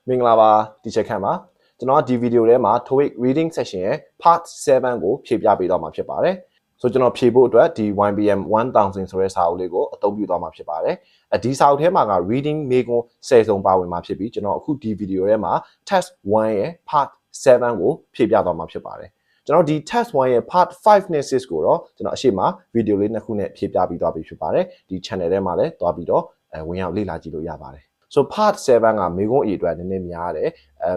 မင်္ဂလာပါ teacher ခန့်ပါကျွန်တော်ဒီဗီဒီယိုထဲမှာ TOEIC reading section ရဲ့ part 7ကိုဖြည့်ပြပေးတော့မှာဖြစ်ပါတယ်ဆိုကျွန်တော်ဖြည့်ဖို့အတွက်ဒီ YBM 1000ဆိုတဲ့စာအုပ်လေးကိုအသုံးပြုသွားမှာဖြစ်ပါတယ်ဒီစာအုပ်ထဲမှာက reading မေးခွန်း10စုံပါဝင်မှာဖြစ်ပြီးကျွန်တော်အခုဒီဗီဒီယိုထဲမှာ test 1ရဲ့ part 7ကိုဖြည့်ပြသွားမှာဖြစ်ပါတယ်ကျွန်တော်ဒီ test 1ရဲ့ part 5နဲ့ 6ကိုတော့ကျွန်တော်အရှိမဗီဒီယိုလေးနှစ်ခုနဲ့ဖြည့်ပြပြီးသွားပြီဖြစ်ပါတယ်ဒီ channel ထဲမှာလည်းတွားပြီးတော့ဝင်ရောက်လေ့လာကြည့်လို့ရပါတယ် so part 7ကမေးခွန်းအရေအတွက်နည်းနည်းများတယ်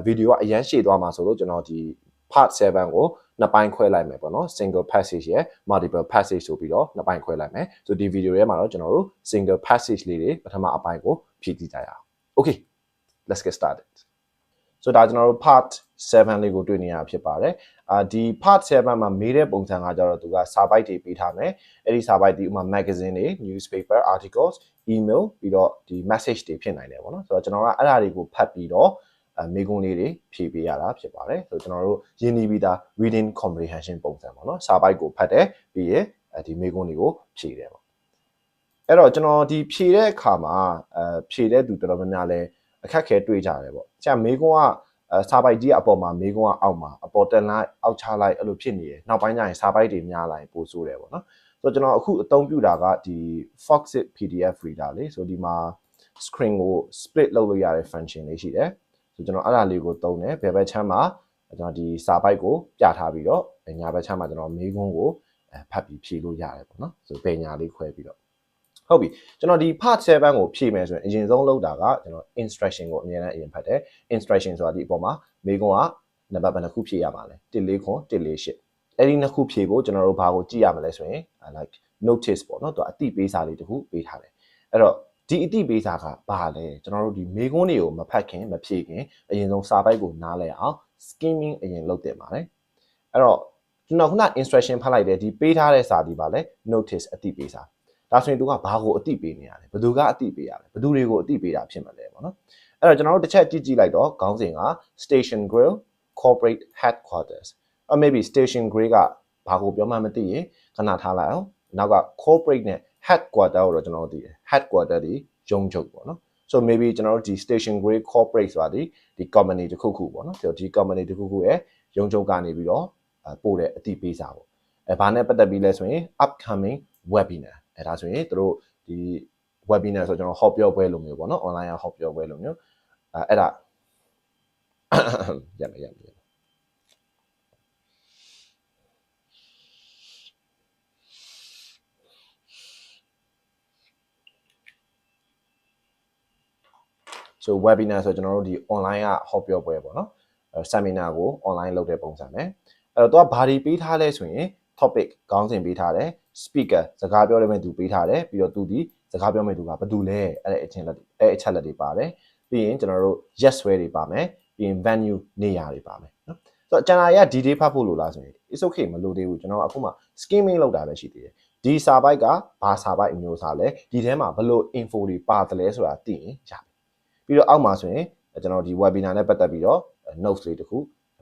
ဗီဒီယိုကအရန်ရှည်သွားမှာဆိုလို့ကျွန်တော်ဒီ part 7ကိုနှစ်ပိုင်းခွဲလိုက်မယ်ပေါ့နော် single passage ရဲ့ multiple passage ဆိုပြီးတော့နှစ်ပိုင်းခွဲလိုက်မယ် so ဒီဗီဒီယိုထဲမှာတော့ကျွန်တော်တို့ single passage လေးတွေပထမအပိုင်းကိုဖြည့်ကြည့်ကြရအောင် okay let's get started so ဒါကျွန်တော်တို့ part 7လေးကိုတွေ့နေရဖြစ်ပါတယ်ဒီ part 7မှာမေးတဲ့ပုံစံကကြတော့သူကစာပိုက်တွေပေးထားမယ်အဲ့ဒီစာပိုက်ဒီဥမာ magazine တွေ newspaper articles email ပြီးတော့ဒီ message တွေဖြစ်နိုင်တယ်ပေါ့နော်ဆိုတော့ကျွန်တော်ကအဲ့ဒါတွေကိုဖတ်ပြီးတော့မေးခွန်းလေးတွေဖြည့်ပေးရတာဖြစ်ပါတယ်ဆိုတော့ကျွန်တော်တို့ရင်းနှီးပြီးသား reading comprehension ပုံစံပေါ့နော်စာပိုက်ကိုဖတ်တယ်ပြီးရင်ဒီမေးခွန်းတွေကိုဖြည့်တယ်ပေါ့အဲ့တော့ကျွန်တော်ဒီဖြည့်တဲ့အခါမှာဖြည့်တဲ့သူတော်တော်များများလဲအခက်ခဲတွေ့ကြတယ်ပေါ့ဆရာမေးခွန်းကစာပိုက်ကြီးအပေါ်မှာမေးခွန်းကအောက်မှာအပေါ်တက်လိုက်အောက်ချလိုက်အဲ့လိုဖြစ်နေတယ်နောက်ပိုင်းကျရင်စာပိုက်တွေများလာရင်ပိုဆိုးတယ်ပေါ့နော်ဆိုတော့ကျွန်တော်အခုအသုံးပြုတာကဒီ Foxit PDF reader လေးဆိုဒီမှာ screen ကို split လုပ်လို့ရတဲ့ function လေးရှိတယ်ဆိုကျွန်တော်အဲ့ဒါလေးကိုသုံးတယ်ဘယ်ဘက်ချမ်းမှာကျွန်တော်ဒီစာပိုက်ကိုပြထားပြီးတော့ညာဘက်ချမ်းမှာကျွန်တော်မေးခွန်းကိုဖတ်ပြီးဖြည့်လို့ရတယ်ပေါ့နော်ဆိုပညာလေးခွဲပြီးတော့ဟုတ်ပြီကျွန်တော်ဒီ part 7ကိုဖြည့်မယ်ဆိုရင်အရင်ဆုံးလုပ်တာကကျွန်တော် instruction ကိုအများနဲ့အရင်ဖတ်တယ် instruction ဆိုတာဒီအပေါ်မှာမေးခွန်းကနံပါတ်ဘယ်နှခုဖြည့်ရမှာလဲ1 4ခွန်း1 4 8အဲ့ဒီနှစ်ခုဖြည့်ဖို့ကျွန်တော်တို့ဘာကိုကြည့်ရမလဲဆိုရင် like notice ပေါ့နော်သူအတိပေးစာလေးတခုပေးထားတယ်အဲ့တော့ဒီအတိပေးစာကဘာလဲကျွန်တော်တို့ဒီမေးခွန်းတွေကိုမဖတ်ခင်မဖြည့်ခင်အရင်ဆုံးစာပိုက်ကိုနားလဲအောင် skimming အရင်လုပ်တင်ပါတယ်အဲ့တော့ကျွန်တော်ခုန instruction ဖတ်လိုက်တယ်ဒီပေးထားတဲ့စာဒီပါလဲ notice အတိပေးစာဒါဆိုရင်သူကဘာကိုအတိပေးနေရလဲဘယ်သူကအတိပေးရလဲဘယ်သူတွေကိုအတိပေးတာဖြစ်မှာလဲပေါ့နော်အဲ့တော့ကျွန်တော်တို့တစ်ချက်ကြည့်လိုက်တော့ခေါင်းစဉ်က station grill corporate headquarters or maybe station grill ကဘာကိုပြောမှမသိရင်ခဏထားလိုက်အောင်နောက်က corporate နဲ့ headquarter ကိုတော့ကျွန်တော်တို့သိတယ် headquarter ဒီရုံးချုပ်ပေါ့နော် so maybe ကျွန်တော်တို့ဒီ station grill corporate ဆိုတာဒီ company တစ်ခုခုပေါ့နော်ဒီ company တစ်ခုခုရဲ့ရုံးချုပ်ကနေပြီးတော့ပို့တဲ့အတိပေးစာပေါ့ဘာနဲ့ပတ်သက်ပြီးလဲဆိုရင် upcoming webinar အဲ့ဒါဆိုရင်တို့ဒီ webinar ဆိုကျွန်တော်ဟောပြောပွဲလိုမျိုးပေါ့နော် online ဟောပြောပွဲလိုမျိုးအဲ့ဒါရမယ်so webinar ဆိုကျွန်တော်တို့ဒီ online ကဟောပြောပွဲပေါ့နော် seminar ကို online လုပ်တဲ့ပုံစံပဲအဲ့တော့သူကဘာတွေပေးထားလဲဆိုရင် topic ခေါင်းစဉ်ပေးထားတယ် speaker စကားပြောတဲ့မဲ့သူပေးထားတယ်ပြီးတော့သူဒီစကားပြောမဲ့သူကဘာတူလဲအဲ့အချက်လက်တွေပါတယ်ပြီးရင်ကျွန်တော်တို့ yes ဆွဲတွေပါမယ်ပြီးရင် venue နေရာတွေပါမယ်နော်ဆိုတော့ကျွန်တော်ရ detail ဖတ်ဖို့လိုလားဆိုရင် it's okay မလိုသေးဘူးကျွန်တော်အခုမှ skimming လုပ်တာပဲရှိသေးတယ်ဒီစာပိုက်ကဘာစာပိုက်အမျိုးအစားလဲဒီထဲမှာဘလို့ info တွေပါတယ်လဲဆိုတာသိရင်ရပြီပြီးတော့အောက်မှာဆိုရင်ကျွန်တော်ဒီ webinar နဲ့ပတ်သက်ပြီးတော့ notes လေးတခု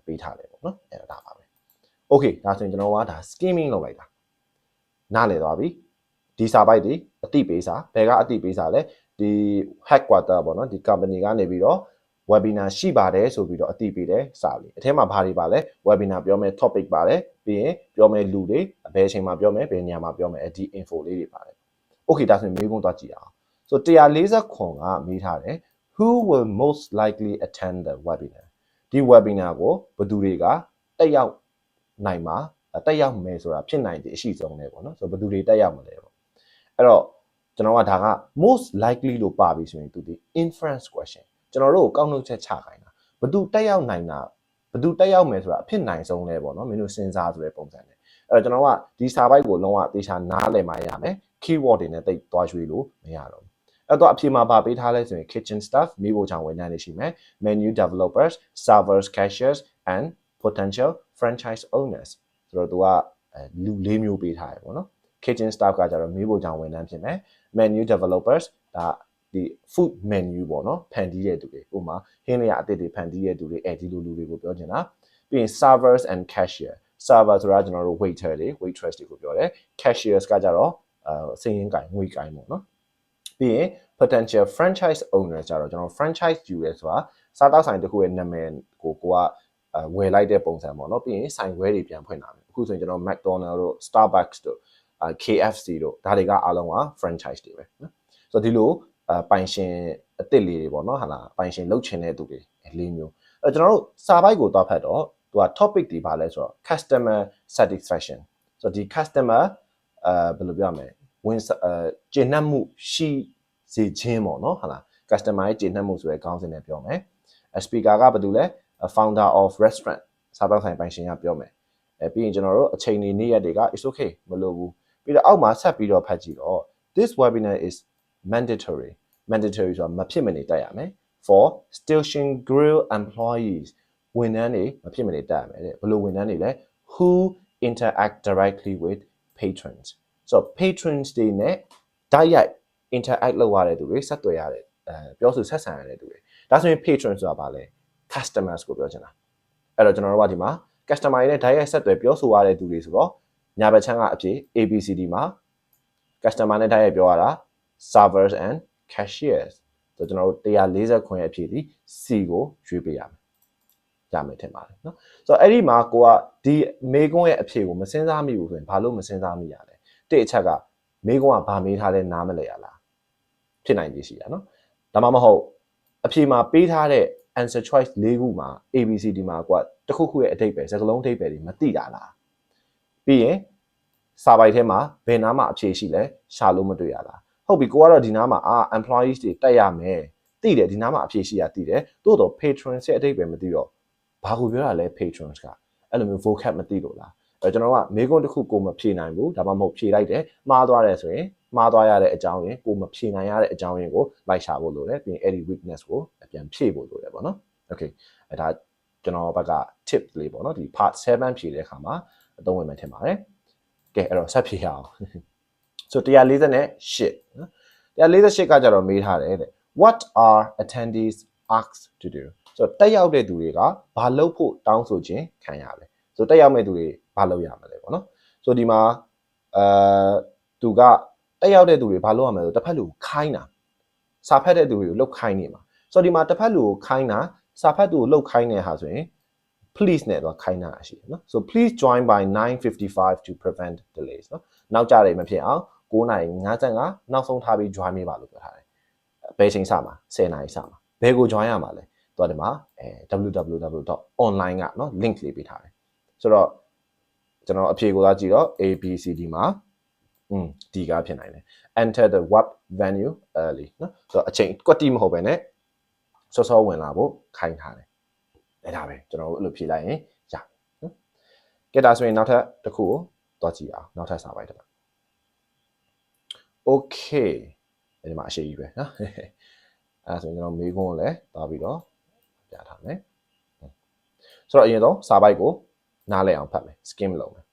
ပေးထားတယ်ပေါ့နော်အဲ့ဒါပါပဲ okay ဒါဆိုရင်ကျွန်တော်ကဒါ skimming လုပ်လိုက်တာနားလည်သွားပြီဒီစာပိုက်ဒီအတိပေးစာဘယ်ကအတိပေးစာလဲဒီ headquarter ပေါ့နော်ဒီ company ကနေပြီးတော့ webinar ရှိပါတယ်ဆိုပြီးတော့အတိပေးတယ်စာလေးအထဲမှာဘာတွေပါလဲ webinar ပြောမယ် topic ပါတယ်ပြီးရင်ပြောမယ်လူတွေဘယ်အချိန်မှာပြောမယ်ဘယ်နေရာမှာပြောမယ်ဒီ info လေးတွေပါတယ် okay ဒါဆိုရင်မေးခွန်းသွားကြည့်အောင်ဆို140ခွန်ကမေးထားတယ်Who will most likely attend the webinar ဒီ webinar ကိုဘယ်သူတွေကတက်ရောက်နိုင်မှာတက်ရောက်မယ်ဆိုတာဖြစ်နိုင်တဲ့အရှိဆုံးလဲပေါ့နော်ဆိုတော့ဘယ်သူတွေတက်ရောက်မလဲပေါ့အဲ့တော့ကျွန်တော်ကဒါက most likely လို့ပါပြီဆိုရင်သူဒီ inference question ကျွန်တော်တို့ကိုကောက်နှုတ်ချက်ချခိုင်းတာဘယ်သူတက်ရောက်နိုင်တာဘယ်သူတက်ရောက်မယ်ဆိုတာအဖြစ်နိုင်ဆုံးလဲပေါ့နော်မင်းတို့စဉ်းစားဆိုတဲ့ပုံစံနဲ့အဲ့တော့ကျွန်တော်ကဒီစာပိုက်ကိုလုံးဝသေချာနားလည်မှရမယ် keyword တွေနဲ့တိတ်သွားရွှေ့လို့မရတော့အဲ့တော့အဖြေမှာပါပေးထားလဲဆိုရင် kitchen staff မိဖို့ချောင်ဝန်ထမ်းတွေရှိမယ် menu developers servers cashiers and potential franchise owners ဆိုတော့သူကလူ၄မျိုးပေးထားတယ်ပေါ့နော် kitchen staff ကကြတော့မိဖို့ချောင်ဝန်ထမ်းဖြစ်မယ် menu developers ဒါဒီ food menu ပေါ့နော်ဖန်တီးတဲ့သူတွေဥပမာဟင်းလျာအသစ်တွေဖန်တီးတဲ့သူတွေဒီလိုလူတွေကိုပြောချင်တာပြီးရင် servers and cashier server ဆိုတာကျွန်တော်တို့ waiter တွေ waitress တွေကိုပြောတယ် cashiers ကကြတော့စည်ရင်းကိုင်ငွေကိုင်ပေါ့နော်ပြီးရင် potential franchise owner ကြတော့ကျွန်တော် franchise ယူရဲဆိုတာ စားတောက်ဆိုင်တစ်ခုရဲ့နာမည်ကိုကဝယ်လိုက်တဲ့ပုံစံပေါ့နော်ပြီးရင်ဆိုင်ခွဲတွေပြန်ဖွင့်လာမယ်အခုဆိုရင်ကျွန်တော် McDonald တို့ Starbucks တို့KFC တို့ဒါတွေကအားလုံးက franchise တွေပဲနော်ဆိုတော့ဒီလိုပိုင်ရှင်အစ်စ်လေးတွေပေါ့နော်ဟာလားပိုင်ရှင်လုပ်ချင်တဲ့သူတွေ၄မျိုးကျွန်တော်တို့စာပိုက်ကိုတော့ဖတ်တော့သူက topic တွေပါလဲဆိုတော့ customer satisfaction ဆိုတော့ဒီ customer ဘယ်လိုပြောရမလဲဝင်ကျေနပ်မှုရှိစေခြင်းပေါ့နော်ဟာလား customer ရဲ့ကျေနပ်မှုဆိုတဲ့ခေါင်းစဉ်နဲ့ပြောမယ် speaker ကဘာတူလဲ founder of restaurant စားသောက်ဆိုင်ပိုင်ရှင်ကပြောမယ်ပြီးရင်ကျွန်တော်တို့အချိန်နေ့ရက်တွေက it's okay မလို့ဘူးပြီးတော့အောက်မှာဆက်ပြီးတော့ဖတ်ကြည့်တော့ this webinar is mandatory ဆိုတာမဖြစ်မနေတက်ရမယ် for station grill employees ဝန်ထမ်းတွေမဖြစ်မနေတက်ရမယ်တဲ့ဘယ်လိုဝန်ထမ်းတွေလဲ who interact directly with patrons so patrons တွေနဲ့တိုက်ရိုက် interact လုပ်ရတဲ့သူတွေဆက်သွယ်ရတဲ့ပြောဆိုဆက်ဆံရတဲ့သူတွေဒါဆိုရင် patrons ဆိုတာဘာလဲ customers ကိုပြောချင်တာအဲ့တော့ကျွန်တော်တို့ကဒီမှာ customer တွေနဲ့ direct ဆက်သွယ်ပြောဆိုရတဲ့သူတွေဆိုတော့ညာဘက်ချမ်းကအဖြစ် ABCD မှာ customer နဲ့ direct ပြောရတာ servers and cashiers ဆိုတော့ကျွန်တော်တို့140ခွင့်အဖြစ်ဒီ C ကိုရွေးပေးရမယ်ရမယ်ထင်ပါတယ်เนาะဆိုတော့အဲ့ဒီမှာကိုကဒီမေကွန်းရဲ့အဖြစ်ကိုမစင်စားမိဘူးဆိုရင်ဘာလို့မစင်စားမိရလဲတစ်အချက်ကမေကွန်းကဘာမေးထားလဲနားမလဲရလားဖြစ်နိုင်သေးရှိရเนาะဒါမှမဟုတ်အဖြေမှာပေးထားတဲ့ answer choice ၄ခုမှာ ABCD မှာကွာတစ်ခုခုရဲ့အဓိပ္ပာယ်စကားလုံးအဓိပ္ပာယ်တွေမသိတာလားပြီးရင်စာပိုက်ထဲမှာဘယ်နားမှာအဖြေရှိလဲရှာလို့မတွေ့ရလားဟုတ်ပြီကိုကတော့ဒီနားမှာemployees တွေတက်ရမယ်သိတယ်ဒီနားမှာအဖြေရှိရသိတယ်သို့တော့ patrons ရဲ့အဓိပ္ပာယ်မသိတော့ဘာကိုပြောတာလဲ patrons ကအဲ့လိုမျိုး vocab မသိလို့လားကျွန်တော်ကမေးခွန်းတစ်ခုကိုမဖြေနိုင်ဘူးဒါမှမဟုတ်ဖြေလိုက်တယ်မှားသွားတယ်ဆိုရင်မှားသွားရတဲ့အကြောင်းရင်းကိုမဖြေနိုင်ရတဲ့အကြောင်းရင်းကိုလိုက်ရှာဖို့လိုတယ်ပြီးရင်အဲ့ဒီ weakness ကိုပြန်ဖြည့်ဖို့လိုတယ်ပေါ့နော် okay အဲ့ဒါကျွန်တော်ဘက်က tip လေးပေါ့နော်ဒီ part 7ဖြည့်တဲ့အခါမှာအသုံးဝင်မယ်ထင်ပါတယ်ကဲအဲ့တော့ဆက်ဖြည့်ရအောင်so 148နော်148ကကြတော့မေးထားတယ်တဲ့ what are attendees asked to do so တက်ရောက်တဲ့သူတွေကဘာလုပ်ဖို့တောင်းဆိုခြင်းခံရလဲဆိုတက်ရောက်မဲ့သူတွေဘာလုပ်ရမလဲပေါ့နော်ဆိုဒီမှာသူကတက်ရောက်တဲ့သူတွေဘာလုပ်ရမလဲဆိုတစ်ဖက်လူခိုင်းတာစာဖတ်တဲ့သူတွေကိုလှုပ်ခိုင်းနေမှာဆိုဒီမှာတစ်ဖက်လူကိုခိုင်းတာစာဖတ်သူကိုလှုပ်ခိုင်းနေဟာဆိုရင် please နဲ့တော့ခိုင်းတာရှိတယ်နော် so please join by 9:55 to prevent delays နော်နောက်ကြတယ်မဖြစ်အောင်9:55နောက်ဆုံးထားပြီး join မိပါလို့ပြောထားတယ်ဘယ်ချိန်စမှာ10နာရီစမှာဘယ်ကို join ရမှာလဲတော့ဒီမှာwww.online ကနော် link လေးပေးထားတယ်ဆိုတော့ကျွန်တော်အဖြေကိုသာကြည့်တော့ ABCD မှာD ကဖြစ်နိုင်တယ် enter the web venue early နော်ဆိုတော့အချိန်ကွက်တိမဟုတ်ပဲねစောစောဝင်လာဖို့ခိုင်းထားတယ်အဲ့ဒါပဲကျွန်တော်တို့အဲ့လိုဖြေလိုက်ရင်ရနော်ကဲဒါဆိုရင်နောက်ထပ်တစ်ခုကိုသွားကြည့်အောင်နောက်ထပ်စာပိုက်တစ်ပါ okay အဲ့ဒီမှာအရှိကြီးပဲနော်အဲ့ဒါဆိုရင်ကျွန်တော်မေးခွန်းကိုလည်းသွားပြီးတော့ပြထားမယ်ဆိုတော့အရင်ဆုံးစာပိုက်ကိုနားလည်အောင်ဖတ်မယ် skim လုပ်မယ်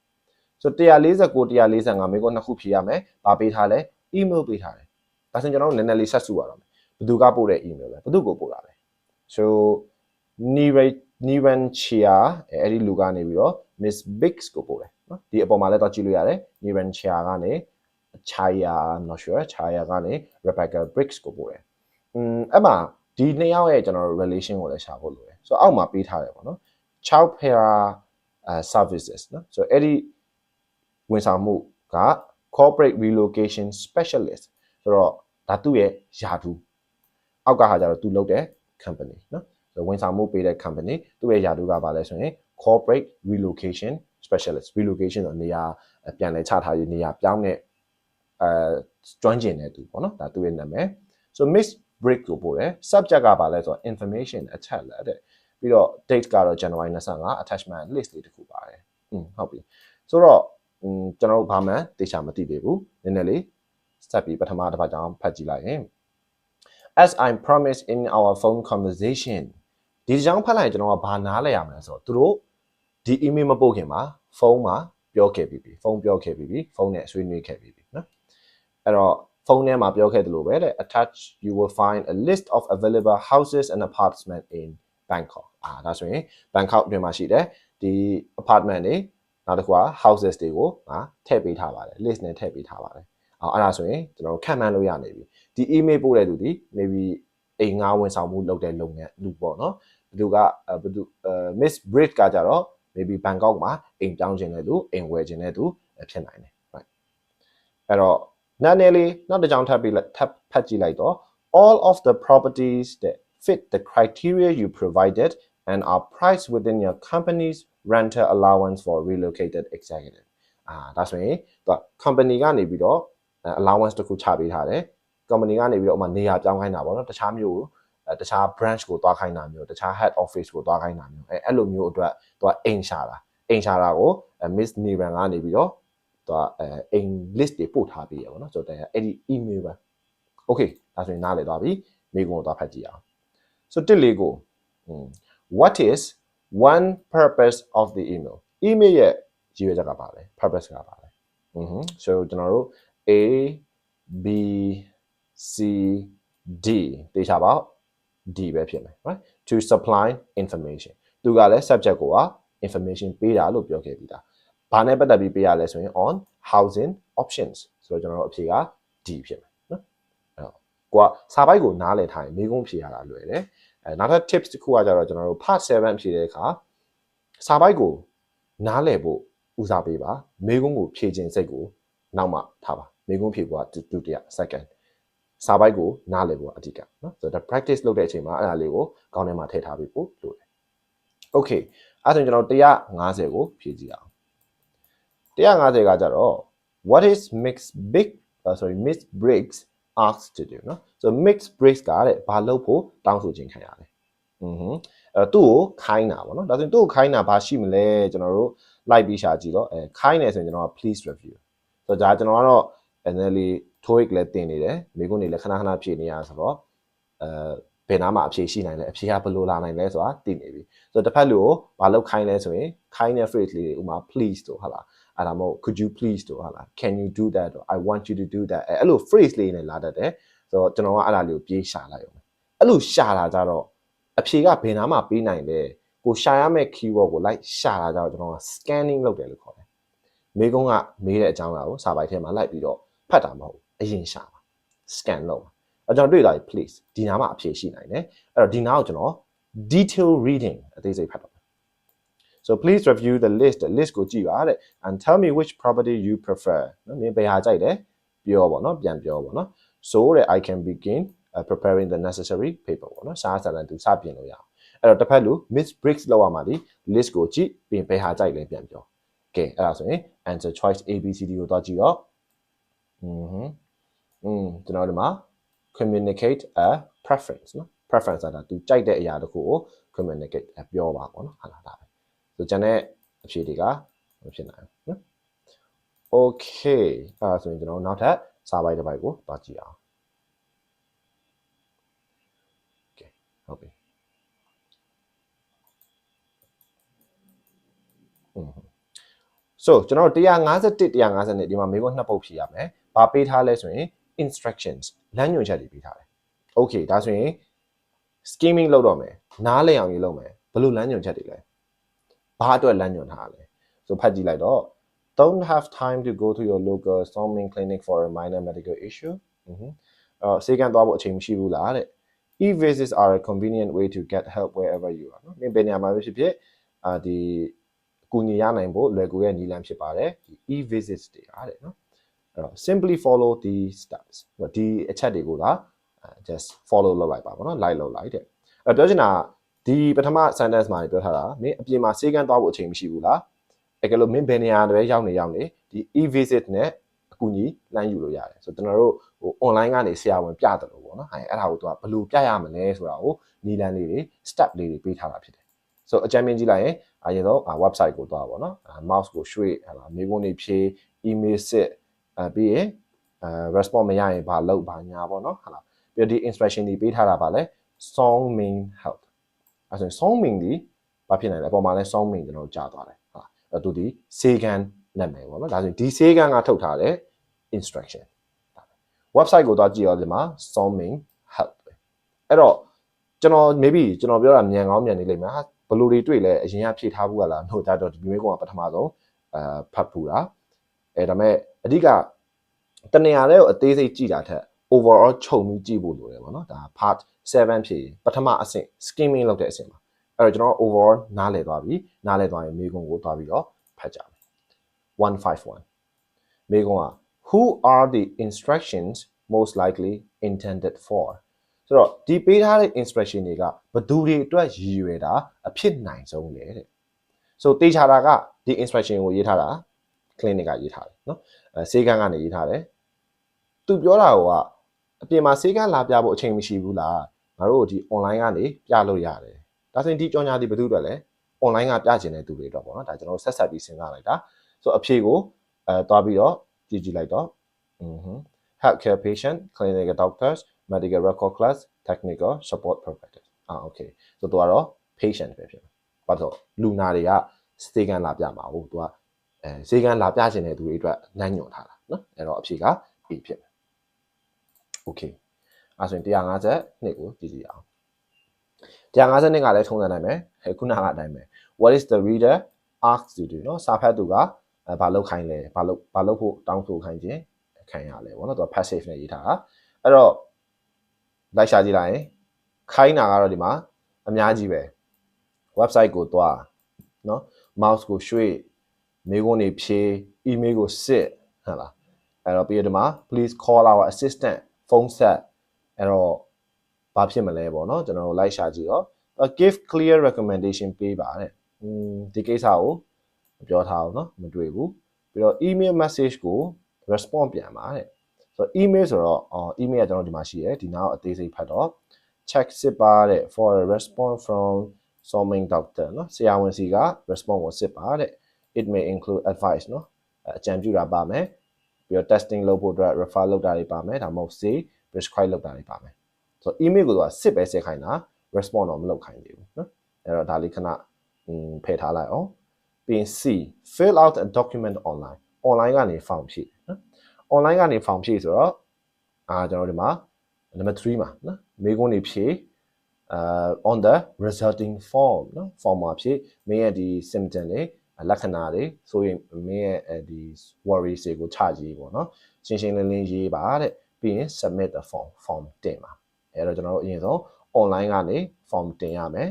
ဆို149 145မေးခွန်းနှစ်ခုဖြေရမယ်ဘာပေးထားလဲ email ပေးထားတယ်ဒါဆိုရင်ကျွန်တော်တို့နည်းနည်းလေးဆက်စုရအောင်ဘယ်သူကပို့တဲ့ email လဲဘယ်သူကိုပို့တာလဲ so Niranchia အဲ့ဒီလူကနေပြီးတော့ Miss Biggs ကိုပို့တယ်နော်ဒီအပေါ်မှာလည်းတော့ကြည့်လို့ရတယ် Niranchia ကနေ Chaya I'm not sure Chaya ကနေ Rebecca Briggs ကိုပို့တယ်အဲ့မှာဒီနှစ်ယောက်ရဲ့ကျွန်တော်တို့ relation ကိုလည်းရှာဖို့လိုတယ်ဆိုတော့အောက်မှာပေးထားတယ်ပေါ့နော် Child Care Services နော်ဆိုတော့အဲ့ဒီဝန်ဆောင်မှုက Corporate Relocation Specialist ဆိုတော့ဒါသူ့ရဲ့ယာထူးအောက်ကဟာကြတော့သူလုပ်တဲ့ company နော်ဆိုဝန်ဆောင်မှုပေးတဲ့ company သူ့ရဲ့ယာထူးကဘာလဲဆိုရင် Corporate Relocation Specialist relocation ဆိုနေရာပြန်လည်ချထားရေးနေရာပြောင်းတဲ့ကျွမ်းကျင်တဲ့သူပေါ့နော်ဒါသူ့ရဲ့နာမည် so Miss Brick ကိုပို့တယ် subject ကဘာလဲဆိုတော့ information အချက်လက်တဲ့ပြီးတော့ date ကတော့ January 25 attachment list လေးတစ်ခုပါတယ်ဟုတ်ပြီဆိုတော့ကျွန်တော်တို့ဘာမှတေချာမသိသေးဘူးနည်းနည်းလေးဆက်ပြီးပထမတစ်ပတ်ကြောင်းဖတ်ကြည့်လိုက်ရင် as I promised in our phone conversation ဒီကြောင်းဖတ်လိုက်ရင်ကျွန်တော်ကဘာနားလဲရမလဲဆိုတော့သူတို့ဒီ email မပို့ခင်မှာဖုန်းမှာပြောခဲ့ပြီးပြီဖုန်းပြောခဲ့ပြီးပြီဖုန်းနဲ့ဆွေးနွေးခဲ့ပြီးပြီနော်အဲ့တော့ဖုန်းထဲမှာပြောခဲ့တယ်လို့ပဲတဲ့ attach you will find a list of available houses and apartments in Bangkok ဒါဆိုရင် Bangkok တွင်မှာရှိတဲ့ဒီ apartment တွေနောက်တစ်ခုက houses တွေကိုထည့်ပေးထားပါတယ် list နဲ့ထည့်ပေးထားပါတယ်အဲ့ဒါဆိုရင်ကျွန်တော်တို့ခံမှန်းလို့ရနေပြီဒီ email ပို့တဲ့သူဒီ maybe အိမ်ငါဝန်ဆောင်မှုလုပ်တဲ့လုပ်ငန်းလူပေါ့နော်ဘသူကMiss Brit ကကြတော့ maybe Bangkok မှာအိမ်တောင်းခြင်းတဲ့သူအိမ်ဝယ်ခြင်းတဲ့သူဖြစ်နိုင်တယ် right အဲ့တော့နာနေလေးနောက်တစ်ကြောင်းထပ်ဖတ်ကြည့်လိုက်တော့ all of the properties that fit the criteria you provided and are priced within your company's rental allowance for relocated executive ဒါဆိုရင်သူ company ကနေပြီးတော့ allowance တခုချပေးထားတယ် company ကနေပြီးတော့ဥမာနေရာပြောင်းခိုင်းတာပေါ့နော်တခြားမျိုးတခြား branch ကိုသွားခိုင်းတာမျိုးတခြား head office ကိုသွားခိုင်းတာမျိုးအဲ့လိုမျိုးအတွက်သူအိမ်ရှာတာကို Miss Niran ကနေပြီးတော့သူအိမ် list တွေပို့ထားပေးရပါတော့ဆိုတော့အဲ့ဒီ email ပဲ okay ဒါဆိုရင်နားလည်သွားပြီမိကုံကိုသွားဖတ်ကြည့်အောင် so တစ်လေးကို what is one purpose of the email ရဲ့ရည်ရွယ်ချက်ကပါလဲ purpose ကပါလဲ so ကျွန်တော်တို့ A B C D တေချာပါ D ပဲဖြစ်မယ် right to supply information သူကလည်း subject ကို information ပေးတာလို့ပြောခဲ့ပြီးသားဘာနဲ့ပတ်သက်ပြီးပေးရလဲဆိုရင် on housing options ဆိုတော့ကျွန်တော်တို့အဖြေက D ဖြစ်မယ်နော်အဲ့တော့ကိုကစာပိုက်ကိုနားလည်ထားရင်မိကုံးဖြေရတာလွယ်တယ်နောက်ထပ် tips တစ်ခုကကြတော့ကျွန်တော်တို့ part 7ဖြေတဲ့အခါစာပိုက်ကိုနားလည်ဖို့ဦးစားပေးပါမိကုံးကိုဖြေခြင်းစိတ်ကိုနောက်မှထားပါမိကုံးဖြေဖို့ကဒုတိယ second စာပိုက်ကိုနားလည်ဖို့အဓိကနော်ဆိုတော့ practice လုပ်တဲ့အချိန်မှာအဲ့ဒါလေးကိုခေါင်းထဲမှာထည့်ထားပြီးပို့လို့တယ် okay အဲ့ဒါဆိုကျွန်တော်150ကိုဖြည့်ကြည့်အောင်150ကကြတော့ what is Miss Briggs asked to do နော် so Miss Briggs ကတဲ့ဘာလုပ်ဖို့တောင်းဆိုခြင်းခံရလဲအဲ့သူ့ကိုခိုင်းတာပေါ့နော်ဒါဆိုရင်သူ့ကိုခိုင်းတာဘာရှိမလဲကျွန်တော်တို့လိုက်ပြီးရှာကြည့်တော့ခိုင်းနေဆိုရင်ကျွန်တော်က please review ဆိုတော့ဒါကျွန်တော်ကတော့ NLE TOEIC လည်းတင်နေတယ်မိကုန်းတွေလည်းခဏဖြည့်နေရဆိုတော့ဘယ်နားမှာအဖြေရှိနိုင်လဲအဖြေကဘယ်လိုလာနိုင်လဲဆိုတာသိနေပြီဆိုတော့တစ်ဖက်လူကိုဘာလုပ်ခိုင်းလဲဆိုရင်ခိုင်းတဲ့ phrase လေးတွေဥမာ please တို့ဟုတ်လားအဲ့ဒါမဟုတ် could you please တို့ဟုတ်လား can you do that တို့ I want you to do that အဲ့လို phrase လေးနဲ့လာတတ်တယ်ဆိုတော့ကျွန်တော်ကအဲ့ဒါလေးကိုပြေးရှာလိုက်အောင်အဲ့လိုရှာတာကြတော့အဖြေကဘယ်နားမှာပေးနိုင်လဲကိုရှာရမယ့် keyword ကိုလိုက်ရှာတာကြတော့ကျွန်တော်က scanning လုပ်တယ်လို့ခေါ်တယ်မိကုန်းကမေးတဲ့အကြောင်းအရာကိုစာပိုက်ထဲမှာလိုက်ပြီးတော့ဖတ်တာမဟုတ်အရင်ရှာပါ scan လုပ်ပါကျွန်တော်တွေ့လာပြီ please ဒီနားမှာအဖြေရှိနိုင်တယ်အဲ့တော့ဒီနားကိုကျွန်တော် detail reading အသေးစိတ်ဖတ်တော့ so please review the list ကိုကြည့်ပါတဲ့ and tell me which property you prefer နော်မင်းဘယ်ဟာကြိုက်လဲပြောပါနော်ပြန်ပြောပါနော် so that I can begin preparing the necessary paper ပေါ့နော်စာစာလန်သူစပြင်လို့ရအောင်အဲ့တော့တစ်ဖက်လူ Miss Briggs လောက်ရမှာဒီ list ကိုကြည့်ပြီးဘယ်ဟာကြိုက်လဲပြန်ပြောကဲအဲ့ဒါဆိုရင် answer choice A B C D ကိုတော့ကြည့်တော့ကျွန်တော်ဒီမှာ communicate a preference နော် preference ဆိုတာသူကြိုက်တဲ့အရာတစ်ခုကို communicate ပြောပါပေါ့နော်ဟာလာဒါပဲဆိုကျန်တဲ့အဖြေတွေကမဖြစ်နိုင်ဘူးနော် okay အဲ့ဒါဆိုရင်ကျွန်တော်နောက်ထပ်စာပိုက်တစ်ပိုက်ကိုသွားကြည့်အောင် okay ဟုတ်ပြီso ကျွန်တော်151 152ဒီမှာမေးခွန်းနှစ်ပုတ်ဖြေရမယ်။ဘာပေးထားလဲဆိုရင် instructions လမ်းညွှန်ချက်တွေပေးထားတယ်။ Okay ဒါဆိုရင် scheming လုပ်တော့မယ်။နားလည်အောင်ရေးလုပ်မယ်။ဘယ်လိုလမ်းညွှန်ချက်တွေလဲ။ဘာအတွက်လမ်းညွှန်ထားလဲ။ so ဖတ်ကြည့်လိုက်တော့ don't have time to go to your local Songming clinic for a minor medical issue ဆေးကန်းသွားဖို့အချိန်မရှိဘူးလားတဲ့။ E-visits are a convenient way to get help wherever you are နော်။ဘယ်နေရာမှာပဲဖြစ်ဖြစ်ဒီကူညီရနိုင်ဖို့လွယ်ကူတဲ့နည်းလမ်းဖြစ်ပါတယ်ဒီ e-visits တွေအားတဲ့နော်အဲ့တော့ simply follow these steps ဒီအချက်တွေကိုသာ just follow လုပ်လိုက်ပါပေါ့နော် like လုပ်လိုက်တဲ့အဲ့ပြောချင်တာဒီပထမ sentence မှာပြောထားတာမင်းအပြင်မှာဆေးကန်းသွားဖို့အချိန်မရှိဘူးလားအဲ့ကလို့မင်းဘယ်နေရာတွေရောက်နေဒီ e-visit နဲ့အကူအညီလမ်းယူလို့ရတယ်ဆိုတော့ကျွန်တော်တို့ဟို online ကနေဆရာဝန်ပြတယ်လို့ပေါ့နော်အဲ့ဒါကိုသူကဘယ်လိုပြရမလဲဆိုတာကိုနည်းလမ်းလေးတွေ step လေးတွေပေးထားတာဖြစ်တယ်ဆိုအကြမ်းမြင်ကြည့်လိုက်ရင်အရင်ဆုံး website ကိုသွားပါတော့နော် mouse ကိုရွှေ့ဟာမေးခွန်းတွေဖြေ email စစ်ပြီးရင်response မရရင်ဘာလုပ်ဘာညာပေါ့နော်ဟာလားပြီးတော့ဒီ instruction တွေပေးထားတာပါလဲ Songming Health အဲဆိုရင် Songming ဒီဘာဖြစ်နိုင်လဲအပေါ်မှာလဲ Songming ကျွန်တော်ကြားသွားတယ်ဟာအဲ့သူဒီဆေးကန်းနာမည်ပေါ့နော်ဒါဆိုရင်ဒီဆေးကန်းကထုတ်ထားတဲ့ instruction website ကိုသွားကြည့်ရောဒီမှာ Songming Health ပဲအဲ့တော့ကျွန်တော် maybe ကျွန်တော်ပြောတာမြန်ကောင်းမြန်နေလိမ့်မယ်ဟာဘလို့တွေတွေ့လဲအရင်ကဖြည့်ထားဘူးကလားတို့ဒါတော့ဒီမျိုးကောင်ကပထမဆုံးဖတ်ဖူးတာဒါမဲ့အဓိကတနေရာလေးကိုအသေးစိတ်ကြည့်တာထက် overall ခြုံပြီးကြည့်ဖို့လိုတယ်ပေါ့နော်ဒါ part 7ဖြည့်ပထမအဆင့် skimming လုပ်တဲ့အဆင့်ပါအဲ့တော့ကျွန်တော် overall နားလည်သွားပြီနားလည်သွားရင်မိကုံကိုသွားပြီးတော့ဖတ်ကြမယ်151မိကုံက who are the instructions most likely intended for ဆိုတော့ဒီပေးထားတဲ့ instruction တွေကဘယ်သူတွေအတွက်ရည်ရွယ်တာအဖြစ်နိုင်ဆုံးလဲတဲ့ so တေချာတာကဒီ instruction ကိုရေးထားတာ clinic ကရေးထားတယ်နော်ဆေးကန်းကနေရေးထားတယ်သူပြောတာကအပြင်မှာဆေးကန်းလာပြဖို့အချိန်မရှိဘူးလားငါတို့ဒီ online ကနေပြလို့ရတယ်ဒါဆိုရင်ဒီကြော်ညာဒီဘယ်သူအတွက်လဲ online ကပြချင်တဲ့သူတွေအတွက်ပေါ့နော်ဒါကျွန်တော်ဆက်ဆက်ပြီးစဉ်းစားလိုက်တာ so အဖြေကိုသွားပြီးတော့ကြည့်လိုက်တော့healthcare patient clinical doctors medical record class technical support providers okay so တော့ patient ပဲဖြစ်မှာဘာလို့လူနာတွေကဆေးကန်းလာပြမှာဟုတ်သူကဆေးကန်းလာပြချင်တဲ့သူတွေအတွက်ညှညွှန်ထားတာနော်အဲ့တော့အဖြေက A ဖြစ်မယ် okay အဲ့ဆိုရင်152ကိုကြည့်ကြည့်အောင်152ကလည်းထုံးစံတိုင်းပဲခုနကအတိုင်းပဲ what is the reader asked to do เนาะစာဖတ်သူကဘာလုပ်ခိုင်းလဲဘာလုပ်ဖို့တောင်းဆိုခိုင်းခြင်းခံရလဲပေါ့เนาะသူက passive နဲ့ရေးထားတာအဲ့တော့လိုက်ရှာကြည့်လိုက်ရင်ခိုင်းတာကတော့ဒီမှာအများကြီးပဲ website ကိုတွားเนาะ mouse ကိုရွှေ့မေးခွန်းတွေဖြေ email ကိုစစ်ဟုတ်လားအဲ့တော့ပြီးရဒီမှာ please call our assistant phone set အဲ့တော့ဘာဖြစ်မလဲပေါ့เนาะကျွန်တော်တို့လိုက်ရှာကြည့်တော့ give clear recommendation ပေးပါတဲ့ဒီကိစ္စကိုပြောထားအောင်เนาะမတွေ့ဘူးပြီးတော့ email message ကို response ပြန်ပါတဲ့ဆိုတော့ email ဆိုတော့email ကကျွန်တော်ဒီမှာရှိတယ်ဒီနောက်အသေးစိတ်ဖတ်တော့ check စစ်ပါတဲ့ for a response from Soming doctor เนาะဆရာဝန်စီက response ကိုစစ်ပါတဲ့ it may include advice เนาะအကြံပြုတာပါမယ်ပြီးတော့ testing လုပ်ဖို့အတွက် refer လုပ်တာတွေပါမယ်ဒါမှမဟုတ် say prescribe လုပ်တာတွေပါမယ်ဆိုတော့ email ကိုတော့စစ်ပဲစစ်ခိုင်းတာ response တော့မလုပ်ခိုင်းသေးဘူးเนาะအဲ့တော့ဒါလေးခဏဖယ်ထားလိုက်အောင်ပြီးရင် C fill out a document online ကနေ form ဖြည့်เนาะ online ကနေ form ဖြည့်ဆိုတော့ကျွန်တော်ဒီမှာ number 3မှာเนาะမေးခွန်းတွေဖြည့်on the resulting form เนาะ form မှာဖြည့်မင်းရဲ့ဒီ symptom တွေလက္ခဏာတွေဆိုရင်မင်းရဲ့ဒီ worries တွေကိုချကြည့်ပေါ့เนาะရှင်းရှင်းလင်းလင်းရေးပါတဲ့ပြီးရင် submit the form တင်ပါအဲ့တော့ကျွန်တော်တို့အရင်ဆုံး online ကနေ form တင်ရမယ်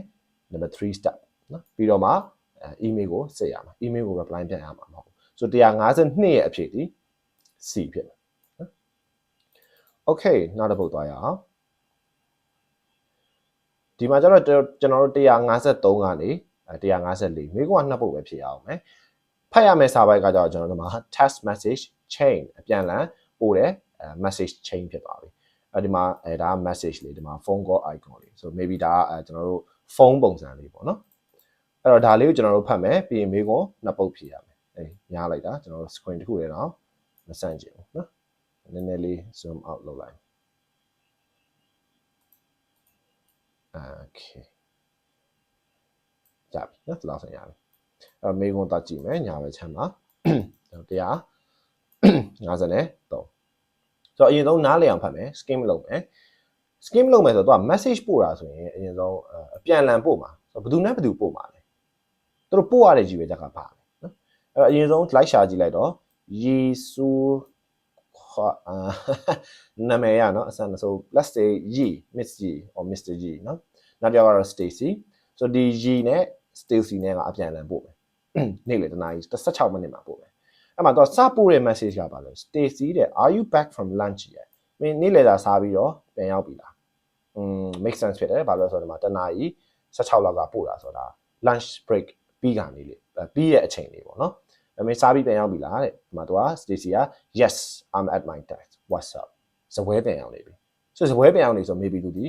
number 3 step เนาะပြီးတော့မှemail ကိုစစ်ရမှာ email ကို reply ပြန်ရမှာမဟုတ်ဘူးဆို152ရဲ့အဖြေဒီ C ဖြစ်မယ်နော် okay နောက်တစ်ပုဒ်သွားရအောင်ဒီမှာကျတော့ကျွန်တော်တို့153ကနေ154မိကုန်းကနှစ်ပုဒ်ပဲဖြည့်ရအောင်မယ်ဖတ်ရမယ့်စာပိုက်ကကျတော့ကျွန်တော်တို့မှာ text message chain အပြန်လန်ပို့တဲ့ message chain ဖြစ်သွားပြီဒီမှာဒါ message လေးဒီမှာ phone call icon လေးဆို maybe ဒါကျွန်တော်တို့ဖုန်းပုံစံလေးပေါ့နော်အဲ့တော့ဒါလေးကိုကျွန်တော်တို့ဖတ်မယ်ပြီးရင်မိကုန်းနှစ်ပုဒ်ဖြည့်ရမယ်ညားလိုက်တာကျွန်တော်တို့ screen တစ်ခုလေးတော့မဆန့်ကျင်ဘူးနော်နည်းနည်းလေး zoom out လုပ်လိုက် okay ကြပြီနော်ဒီလောက်ဆိုရပြီအဲ့မိကုန်းတော့ကြည့်မယ်ညာဘက်ချမ်းမှာ153ဆိုတော့အရင်ဆုံးနားလည်အောင်ဖတ်မယ် scheme လုပ်မယ် scheme လုပ်မယ်ဆိုတော့ message ပို့တာဆိုရင်အရင်ဆုံးအပြန်လန်ပို့မှာဆိုတော့ဘယ်သူနဲ့ဘယ်သူပို့မှာလဲသူတို့ပို့ရတဲ့ကြီးပဲကြကပါနော်အဲ့တော့အရင်ဆုံး like ရှာကြည့်လိုက်တော့ယေစုနာမည်ရနော်အစမ်းဆို let's say Yi Miss Yi or Mr. Yi နော်နောက်တစ်ယောက်ကတော့ Stacy so ဒီ Yi နဲ့ Stacy နဲ့ကအပြန်လန်ပို့မယ်နေ့လေတနာကြီး16မိနစ်မှာပို့မယ်အဲ့မှာတော့စပို့တဲ့ message ကပါလို့ Stacy တဲ့ are you back from lunch yet မင်းနေ့လေသာစားပြီးတော့ပြန်ရောက်ပြီလား make sense ဖြစ်တယ်ဘာလို့လဲဆိုတော့ဒီမှာတနာကြီး16လောက်ကပို့တာဆိုတာ lunch break ပြီးကနေလေပြီးရဲ့အချိန်လေးပေါ့နော်အမေစားပြီးပြန်ရောက်ပြီလားတဲ့ဒီမှာသူက Stacy က yes I'm at my desk what's up စပွဲပြန်ရောက်နေပြီဆိုစပွဲပြန်ရောက်နေဆို maybe သူဒီ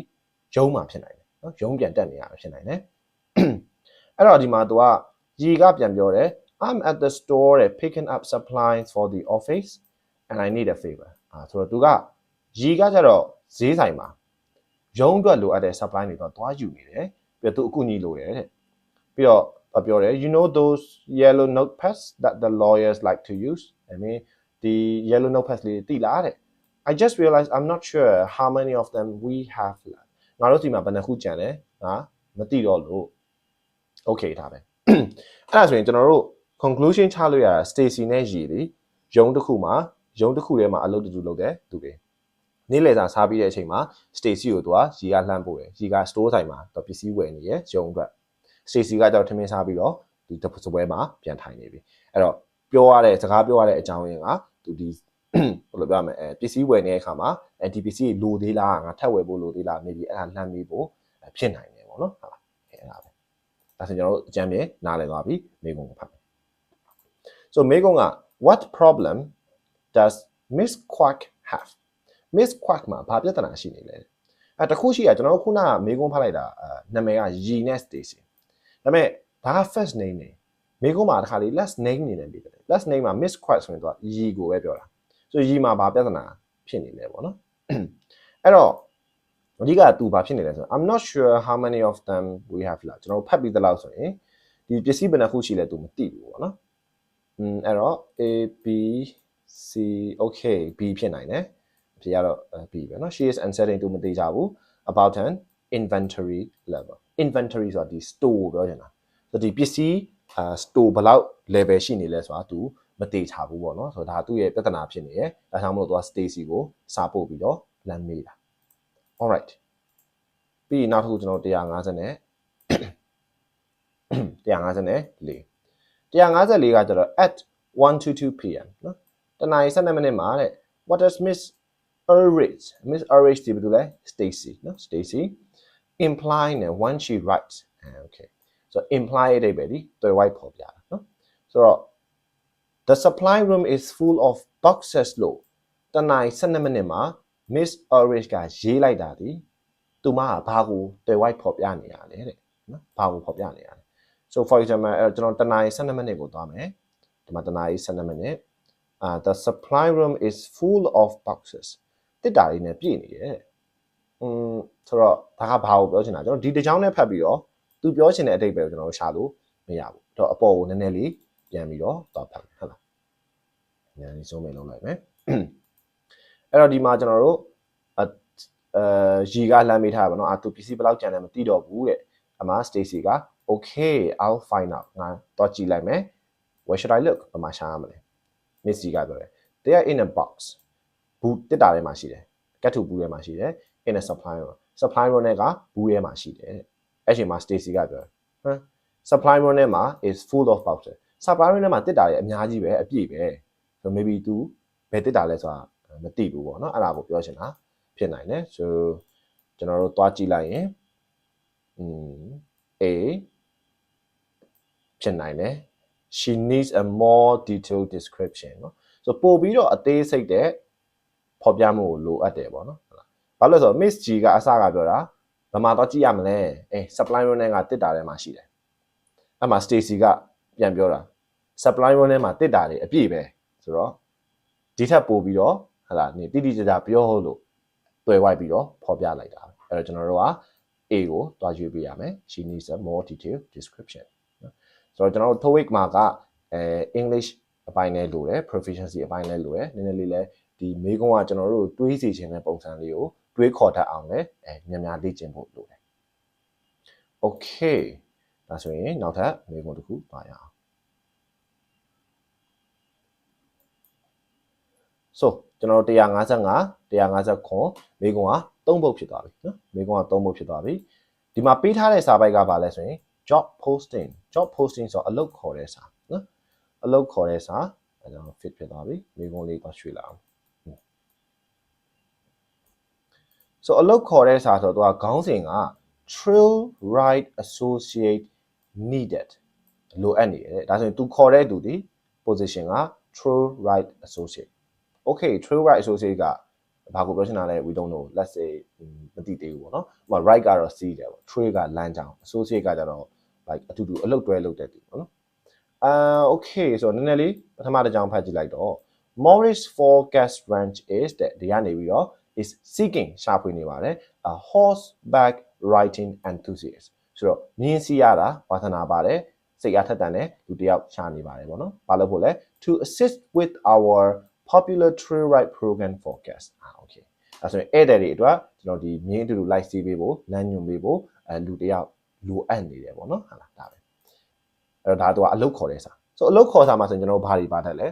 ရုံးမှာဖြစ်နိုင်တယ်နော်ရုံးပြန်တက်နေရဖြစ်နိုင်တယ်အဲ့တော့ဒီမှာသူကရီကပြန်ပြောတယ် I'm at the store picking up supplies for the office and I need a favor ဆိုတော့သူကရီကကျတော့ဈေးဆိုင်မှာရုံးအတွက်လိုအပ်တဲ့ supply တွေတော့သွားယူနေတယ်ပြီးတော့သူအကူအညီလိုတယ်တဲ့ပြီးတော့ပြောတယ် you know those yellow notepads that the lawyers like to use I mean the yellow notepads လေးတိလားတဲ့ I just realized I'm not sure how many of them we have left ငါတို့ဒီမှာဘယ်နှခုကျန်လဲငါမသိတော့လို့ okay ဒါပဲအဲ့ဒါဆိုရင်ကျွန်တော်တို့ conclusion ချလို့ရတာ Stacy နဲ့ Yi လေရုံးတစ်ခုထဲမှာအလုပ်တူတူလုပ်တဲ့သူတွေ နေ့လည်စာစားပြီးတဲ့အချိန်မှာ Stacy ကိုသူကရီကလှမ်းပို့တယ်ရီက store ဆိုင်မှာသူပစ္စည်းဝယ်နေရရုံအတွက် Stacy ကတော့ထမင်းစားပြီးတော့ဒီစပွဲမှာပြန်ထိုင်နေပြီအဲ့တော့ပြောရတဲ့စကားပြောရတဲ့အကြောင်းရင်းကသူဒီဘယ်လိုပြောရမလဲပစ္စည်းဝယ်နေတဲ့အခါမှာဒီပစ္စည်းလိုသေးလားငါထပ်ဝယ်ဖို့လိုသေးလား maybe အဲ့ဒါလှမ်းပြီးဖို့ဖြစ်နိုင်တယ်ပေါ့နော်ဟုတ်လားအဲ့ဒါပဲဒါဆိုကျွန်တော်တို့အကြမ်းမြင်နားလည်သွားပြီမေးခွန်းကိုဖတ်မယ် so မေးခွန်းက what problem does Miss Quack have Miss Quack မှာဘာပြဿနာရှိနေလဲတခုရှိရကျွန်တော်တို့ခုနကမေးခွန်းဖတ်လိုက်တာနာမည်က Yi နဲ့ Stacy ဒါပေမဲ့ဒါက first name နေမေးခွန်းမှာတစ်ခါလေး last name နေတယ်ပြီးတယ် last name မှာ Miss Quack ဆိုရင်သူက Yi ကိုပဲပြောတာ so Yi မှာဘာပြဿနာဖြစ်နေလဲပေါ့နော်အဲ့တော့အဓိကသူဘာဖြစ်နေလဲဆိုတော့ I'm not sure how many of them we have လာကျွန်တော်ဖတ်ပြီးသလောက်ဆိုရင်ဒီပစ္စည်းဘယ်နှခုရှိလဲသူမသိဘူးပေါ့နော်အဲ့တော့ A B C okay B ဖြစ်နိုင်တယ်ဖြေရတော့ B ပဲเนาะ she is answering သူမသိကြဘူး about an inventory level inventory ဆိုတာဒီ store ပြောချင်တာဆိုတော့ဒီပစ္စည်းstore ဘယ်လောက် level ရှိနေလဲဆိုတာသူမသိချဘူးပေါ့เนาะဆိုတော့ဒါသူ့ရဲ့ပြဿနာဖြစ်နေရဲ့ဒါကြောင့်မလို့သူက Stacy ကိုစာပို့ပြီးတော့လမ်းမေးတာ alright ပြီးနောက်တစ်ခုကျွန်တော်150နဲ့154ကကျတော့ at 1:22 pm เนาะတနာရီ12မိနစ်မှာတဲ့ what does Miss Ulrichဒီဘယ်သူလဲ Stacy เนาะ Stacy imply နဲ့ when she writes okay so imply အဓိပ္ပာယ်ဒီတွေ့ white ပေါ်ပြတာเนาะဆိုတော့ the supply room is full of boxes လို့တနာရီ12မိနစ်မှာ Miss Ulrich ကရေးလိုက်တာဒီသူမကဘာကိုတွေ့ white ပေါ်ပြနေရလဲတဲ့เนาะဘာကိုပေါ်ပြနေရလဲ so for example ကျွန်တော်တနာရီ12မိနစ်ကိုသွားမယ်ဒီမှာတနာရီ12မိနစ်the supply room is full of boxes တစ်တာလေးနဲ့ပြည့်နေတယ်ဆိုတော့ဒါကဘာကိုပြောချင်တာကျွန်တော်ဒီတစ်ကြောင်းနဲ့ဖတ်ပြီးတော့သူပြောချင်တဲ့အဓိပ္ပာယ်ကိုကျွန်တော်တို့ရှာလို့မရဘူးတော့အပေါ်ကိုနည်းနည်းလေးပြန်ပြီးတော့သွားဖတ်မယ်ဟုတ်လားညာလေးစုံးမယ်လုပ်လိုက်မယ်အဲ့တော့ဒီမှာကျွန်တော်တို့ရီကလှမ်းမိထားပါတော့သူပစ္စည်းဘယ်လောက်ကျန်တယ်မသိတော့ဘူးတဲ့အမ Stacy က okay I'll find out ငါတော့ကြည့်လိုက်မယ် where should I look ဘယ်မှာရှာရမလဲ Miss G ကပြောတယ် they are in a box ဘူးတစ်တာထဲမှာရှိတယ်ကတ်ထုဘူးထဲမှာရှိတယ် in a supply room နဲ့ကဘူးထဲမှာရှိတယ်အဲ့ချိန်မှာ Stacy ကပြောဟမ် supply room ထဲမှာ is full of boxes supply room ထဲမှာတစ်တာတွေအများကြီးပဲအပြည့်ပဲ so maybe သူဘယ်တစ်တာလဲဆိုတာမသိဘူးပေါ့နော်အဲ့ဒါကိုပြောချင်တာဖြစ်နိုင်တယ် so ကျွန်တော်တို့သွားကြည့်လိုက်ရင်A ဖြစ်နိုင်တယ် she needs a more detailed description เนาะ so ပို့ပြီးတော့အသေးစိတ်တဲ့ဖော်ပြမှုကိုလိုအပ်တယ်ပေါ့နော်ဟုတ်လားဘာလို့လဲဆိုတော့ Miss G ကအစကပြောတာဘယ်မှာတော့ကြည့်ရမလဲsupply room ကတစ်တာထဲမှာရှိတယ်အဲ့မှာ Stacy ကပြန်ပြောတာ supply room ထဲမှာတစ်တာတွေအပြည့်ပဲဆိုတော့ဒီထက်ပို့ပြီးတော့ဟုတ်လားတိတိကျကျပြောလို့တွေ့ဝိုက်ပြီးတော့ဖော်ပြလိုက်တာအဲ့တော့ကျွန်တော်တို့က A ကိုတွားရွေးပေးရမယ် she needs a more detailed description ဆိုတော့ကျွန်တော်တို့ TOEIC မှာကEnglish အပိုင်းနဲ့လိုတယ် proficiency အပိုင်းနဲ့လိုတယ်နည်းနည်းလေးလဲဒီမေးခွန်းကကျွန်တော်တို့တွေးစီခြင်းတဲ့ပုံစံလေးကိုတွေးခေါ်တတ်အောင်လဲများများလေ့ကျင့်ဖို့လိုတယ် okay ဒါဆိုရင်နောက်ထပ်မေးခွန်းတစ်ခုပါရအောင် so ကျွန်တော်တို့155မေးခွန်းက3ပုတ်ဖြစ်သွားပြီနော်မေးခွန်းက3ပုတ်ဖြစ်သွားပြီဒီမှာပေးထားတဲ့စာပိုက်ကဘာလဲဆိုရင် job posting ဆိုအလုပ်ခေါ်တဲ့စာနော်အလုပ်ခေါ်တဲ့စာအဲကြောင့် fit ဖြစ်သွားပြီမေးခွန်းလေးသွားရွှေ့လာအောင် so အလုပ်ခေါ်တဲ့စာဆိုတော့သူကခေါင်းစဉ်က Thrill Ride Associate needed လိုအပ်နေတယ်ဒါဆိုရင်သူခေါ်တဲ့သူဒီ position က Thrill Ride Associate okay Thrill Ride Associate ကဘာကိုပြောချင်တာလဲ we don't know let's say မသိသေးဘူးပေါ့နော်ဟို ride ကတော့ see တယ်ပေါ့ Thrill ကလမ်းကြောင်း Associate ကကြတော့ like အတူတူအလုပ်တွဲလုပ်တဲ့သူပေါ့နော်okay ဆိုတော့နည်းနည်းလေးပထမတစ်ကြောင်းဖတ်ကြည့်လိုက်တော့ Morris Forecast Ranch is တဲ့ဒီကနေပြီးတော့ is seeking ရှာဖွေနေပါတယ် a horseback riding enthusiast ဆိုတော့မြင်းစီးရတာဝါသနာပါတယ်စိတ်အားထက်သန်တဲ့လူတစ်ယောက်ရှာနေပါတယ်ပေါ့နော်ဘာလို့ဖို့လဲ to assist with our popular trail ride program forecast okay အဲဆိုရင်ဧည့်သည်တွေအတွက်ကျွန်တော်ဒီမြင်းအတူတူ live စီးပေးဖို့လမ်းညွှန်ပေးဖို့လူတစ်ယောက်လိုအပ်နေတယ်ပေါ့နော်ဟုတ်လားဒါပဲအဲ့တော့ဒါကအလုပ်ခေါ်တဲ့စာဆိုအလုပ်ခေါ်စာမှာဆိုရင်ကျွန်တော်ဘာတွေပါတတ်လဲ